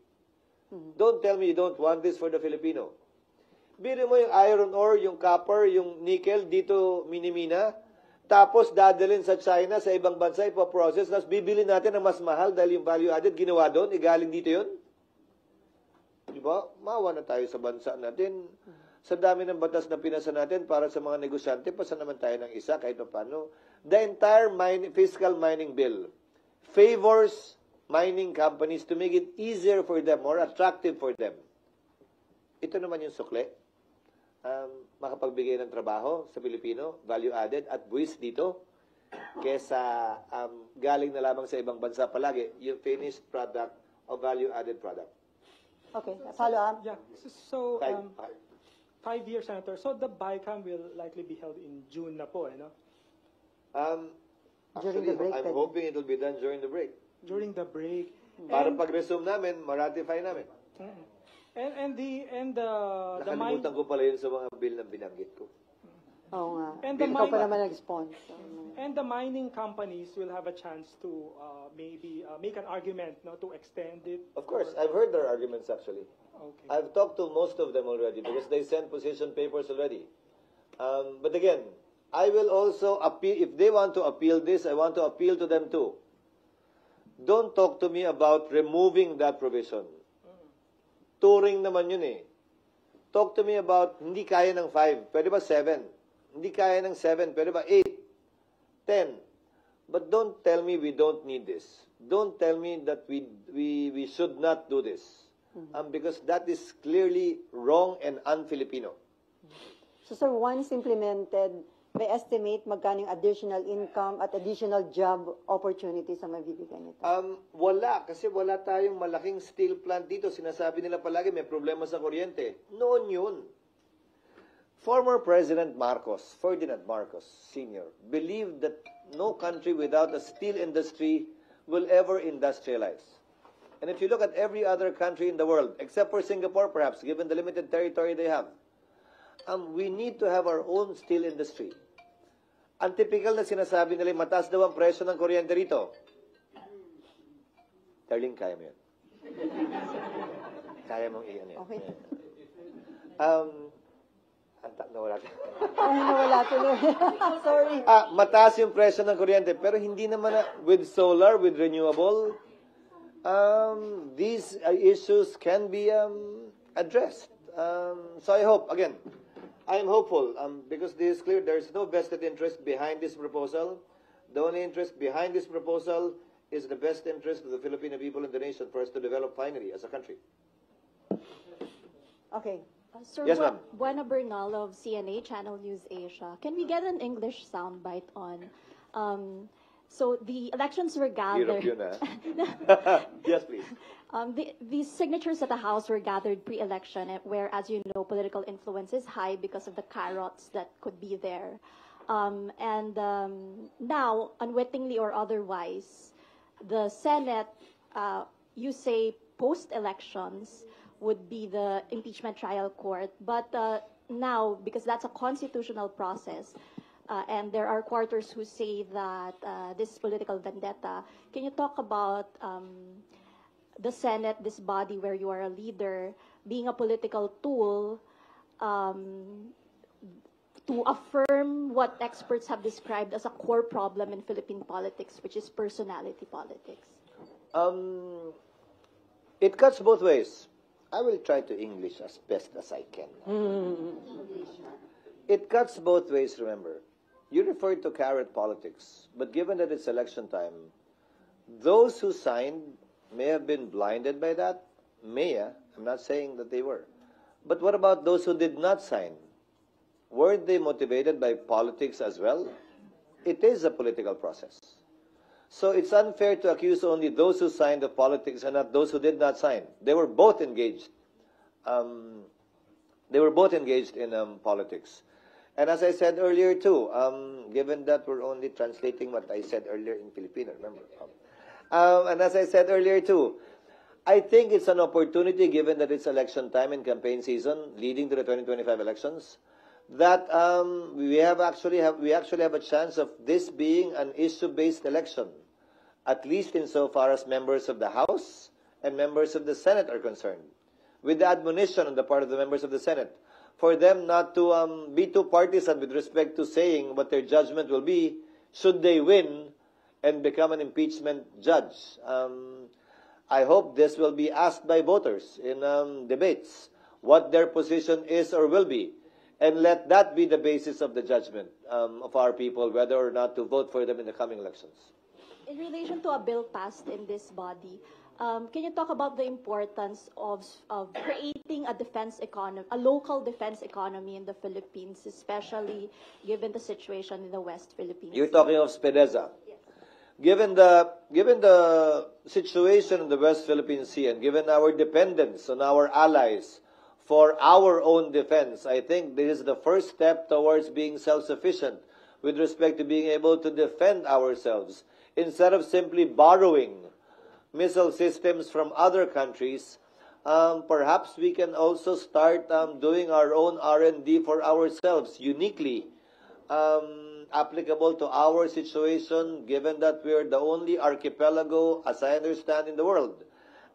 Don't tell me you don't want this for the Filipino. Bili mo yung iron ore, yung copper, yung nickel dito minimina, tapos dadalhin sa China, sa ibang bansa, ipoprocess, tapos bibili natin ng mas mahal dahil yung value added ginawa doon, igaling dito yun. Di ba? Maawa na tayo sa bansa natin. Sa dami ng batas na pinasa natin para sa mga negosyante, pasa naman tayo ng isa kahit paano. The entire fiscal mining bill favors mining companies to make it easier for them, more attractive for them. Ito naman yung sukle. Makapagbigay ng trabaho sa Pilipino, value added, at buwis dito, kesa galing na lamang sa ibang bansa palagi, yung finished product o value added product. okay, follow up. Yeah. So, 5 years, Senator. So the BICAM will likely be held in June na po, no? During the break, I'm hoping it will be done during the break. During the break. Para pag-resume namin, ma-ratify namin. And the Nakalimutan ko pala yun sa mga bill na binanggit ko. Oo nga. And the Ikaw pa mining- naman nag-sponsor. And the mining companies will have a chance to maybe make an argument, no, to extend it. Of course, I've heard their arguments actually. Okay. I've talked to most of them already because they sent position papers already. But again, I will also appeal, if they want to appeal this, I want to appeal to them too. Don't talk to me about removing that provision. Touring naman yun eh. Talk to me about hindi kaya ng 5, pwede ba 7? Hindi kaya ng 7, pwede ba 8? 10. But don't tell me we don't need this. Don't tell me that we should not do this. Because that is clearly wrong and un-Filipino. So, sir, once implemented, may estimate magkano yung additional income at additional job opportunities ang mabibigyan nito? Wala, kasi wala tayong malaking steel plant dito. Sinasabi nila palagi may problema sa kuryente. Noon yun. Former President Marcos, Ferdinand Marcos Sr., believed that no country without a steel industry will ever industrialize. And if you look at every other country in the world, except for Singapore perhaps, given the limited territory they have, we need to have our own steel industry. Ang typical na sinasabi nila, mataas daw ang presyo ng kuryente rito. Darling, kaya mo yun. Kaya mong iyan yun. Okay. Nawala. Ay, nawala tuloy. Sorry. Mataas yung presyo ng kuryente, pero hindi naman with solar, with renewable, these issues can be addressed. So I hope, again, I am hopeful because this is clear. There is no vested interest behind this proposal. The only interest behind this proposal is the best interest of the Filipino people and the nation for us to develop finally as a country. Okay. Sir, Yes, ma'am. Buena Bernal of CNA, Channel News Asia. Can we get an English soundbite on? So the elections were gathered. Hirap yun, ah. Yes, please. The signatures at the House were gathered pre-election, where, as you know, political influence is high because of the carrots that could be there. Now, unwittingly or otherwise, the Senate, you say post-elections, would be the impeachment trial court. But now, because that's a constitutional process, and there are quarters who say that this is political vendetta, can you talk about the Senate, this body where you are a leader, being a political tool to affirm what experts have described as a core problem in Philippine politics, which is personality politics? It cuts both ways. I will try to English as best as I can. It cuts both ways, remember. You referred to carrot politics, but given that it's election time, those who signed may have been blinded by that. I'm not saying that they were. But what about those who did not sign? Weren't they motivated by politics as well? It is a political process. So it's unfair to accuse only those who signed of politics and not those who did not sign. They were both engaged. In politics. And as I said earlier too, given that we're only translating what I said earlier in Filipino, remember? And as I said earlier too, I think it's an opportunity, given that it's election time and campaign season leading to the 2025 elections, that we actually have a chance of this being an issue-based election, at least insofar as members of the House and members of the Senate are concerned, with the admonition on the part of the members of the Senate for them not to be too partisan with respect to saying what their judgment will be should they win and become an impeachment judge. I hope this will be asked by voters in debates, what their position is or will be. And let that be the basis of the judgment of our people, whether or not to vote for them in the coming elections. In relation to a bill passed in this body, can you talk about the importance of creating a defense economy, a local defense economy in the Philippines, especially given the situation in the West Philippines? You're talking of SPEDEZA. Yes. Given the situation in the West Philippine Sea and given our dependence on our allies for our own defense, I think this is the first step towards being self-sufficient with respect to being able to defend ourselves. Instead of simply borrowing missile systems from other countries, perhaps we can also start doing our own R&D for ourselves, uniquely applicable to our situation, given that we're the only archipelago, as I understand, in the world.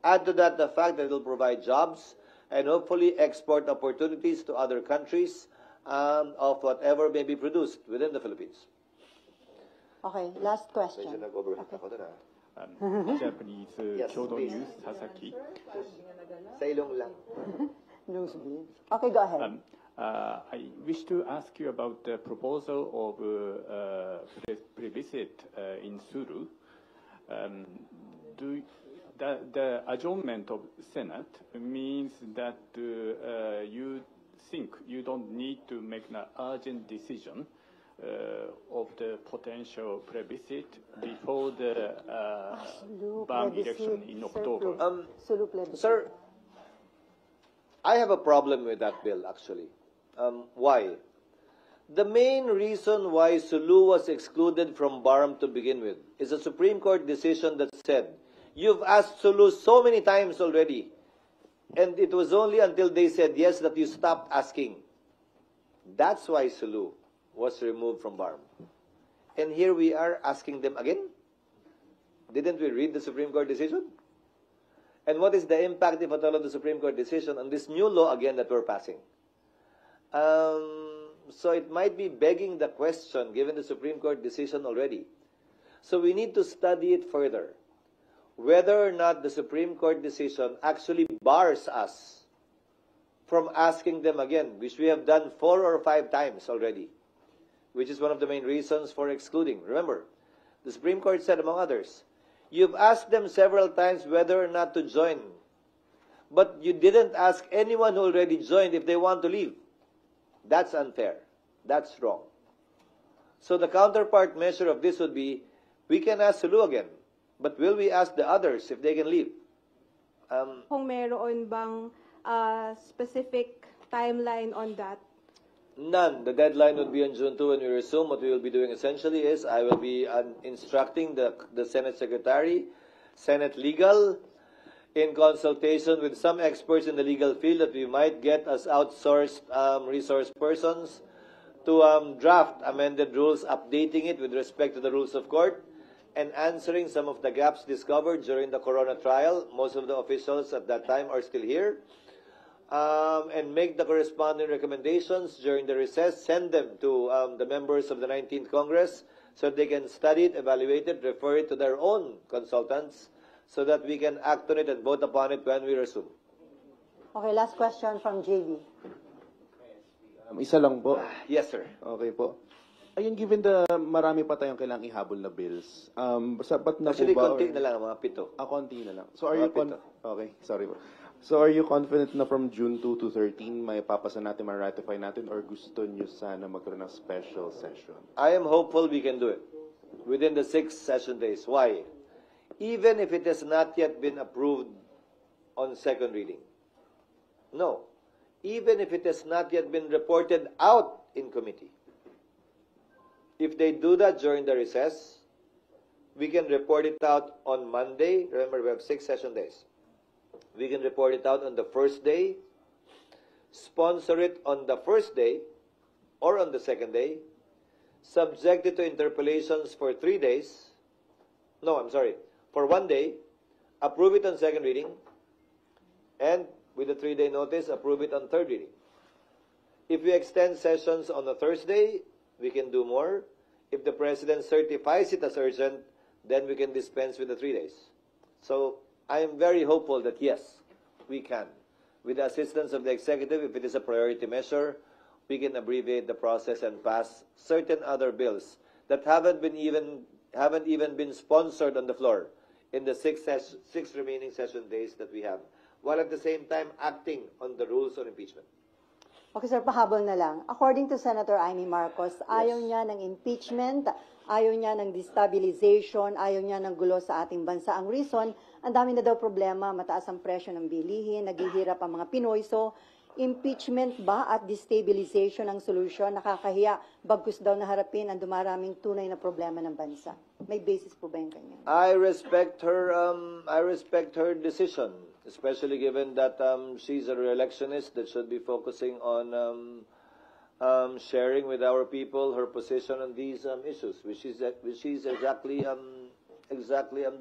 Add to that the fact that it will provide jobs and hopefully export opportunities to other countries of whatever may be produced within the Philippines. Okay, last question. Japanese Kyodo News, Sasaki. Sa ilong lang. Newsbeat. Okay, go ahead. I wish to ask you about the proposal of plebiscite in Sulu. The adjournment of Senate means that you think you don't need to make an urgent decision of the potential plebiscite before the BAM election in October. Sir, I have a problem with that bill, actually. Why? The main reason why Sulu was excluded from BARM to begin with is a Supreme Court decision that said You've asked Sulu so many times already. And it was only until they said yes that you stopped asking. That's why Sulu was removed from BARM. And here we are asking them again. Didn't we read the Supreme Court decision? And what is the impact, if at all, of the Supreme Court decision on this new law again that we're passing? So it might be begging the question, given the Supreme Court decision already. So we need to study it further, whether or not the Supreme Court decision actually bars us from asking them again, which we have done 4 or 5 times already, which is one of the main reasons for excluding. Remember, the Supreme Court said, among others, you've asked them several times whether or not to join, but you didn't ask anyone who already joined if they want to leave. That's unfair. That's wrong. So the counterpart measure of this would be, we can ask Sulu again, but will we ask the others if they can leave? Kung meron bang specific timeline on that? None. The deadline would be on June 2 when we resume. What we will be doing essentially is I will be instructing the Senate Secretary, Senate Legal, in consultation with some experts in the legal field that we might get as outsourced resource persons to draft amended rules, updating it with respect to the rules of court, and answering some of the gaps discovered during the Corona trial. Most of the officials at that time are still here. And make the corresponding recommendations during the recess, send them to the members of the 19th Congress so they can study it, evaluate it, refer it to their own consultants so that we can act on it and vote upon it when we resume. Okay, last question from JV. Isa lang po. Yes, sir. Okay po. Ayun, given the marami pa tayong kailangang ihabol na bills, sapat na Actually, po ba? konti na lang, mga 7. Konti na lang. So are Mga you okay, sorry po. So are you confident na from June 2 to 13 may papasa natin, may ratify natin, or gusto nyo sana magkaroon ng special session? I am hopeful we can do it within the 6 session days. Why? Even if it has not yet been approved on second reading. No. Even if it has not yet been reported out in committee. If they do that during the recess, we can report it out on Monday. Remember, we have 6 session days. We can report it out on the first day, sponsor it on the first day or on the second day, subject it to interpellations for 3 days. No, I'm sorry. For 1 day, approve it on second reading, and with a 3-day notice, approve it on third reading. If we extend sessions on a Thursday, we can do more. If the President certifies it as urgent, then we can dispense with the 3 days. So I am very hopeful that yes, we can. With the assistance of the executive, if it is a priority measure, we can abbreviate the process and pass certain other bills that haven't even been sponsored on the floor in the 6 remaining session days that we have, while at the same time acting on the rules on impeachment. Okay, sir, pahabol na lang. According to Senator Amy Marcos, ayaw niya ng impeachment, ayaw niya ng destabilization, ayaw niya ng gulo sa ating bansa. Ang reason, ang dami na daw problema, mataas ang presyo ng bilihin, naghihirap ang mga Pinoy. So, impeachment ba at destabilization ang solusyon? Nakakahiya, bagkus daw na harapin ang dumaraming tunay na problema ng bansa. May basis po ba yung kanya? I respect her decision, especially given that she's a re-electionist that should be focusing on sharing with our people her position on these issues, which she's exactly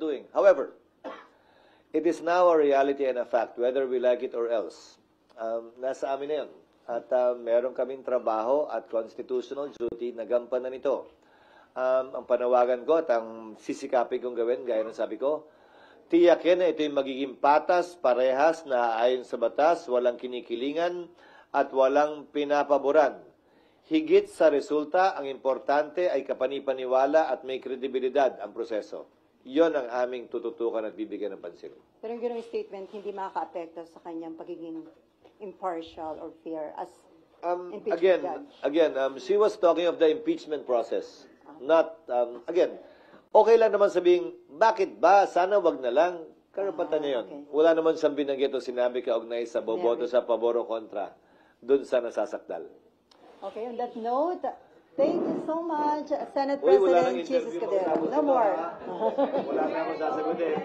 doing. However, it is now a reality and a fact, whether we like it or else. Nasa amin na yun. At meron kaming trabaho at constitutional duty na gampanan nito. Ang panawagan ko at ang sisikapin kong gawin, gaya ng sabi ko, tiyakin na ito yung magiging patas, parehas na ayon sa batas, walang kinikilingan at walang pinapaboran. Higit sa resulta, ang importante ay kapanipaniwala at may kredibilidad ang proseso. Yon ang aming tututukan at bibigyan ng pansin. Pero yung gano'ng statement, hindi makaka-apekto sa kanyang pagiging impartial or fair as impeachment judge. Again, she was talking of the impeachment process. Not, again, okay lang naman sabihin, bakit ba? Sana wag na lang. Karapatan niya yun. Okay. Wala naman siyang binanggit o sinabi kaugnay sa boboto sa pabor o kontra. Doon sa nasasakdal. Okay, on that note, thank you so much, Senate Uy, wala President nang Jesus interview Cadero. pagkatapos No more. Wala na akong sasagutin.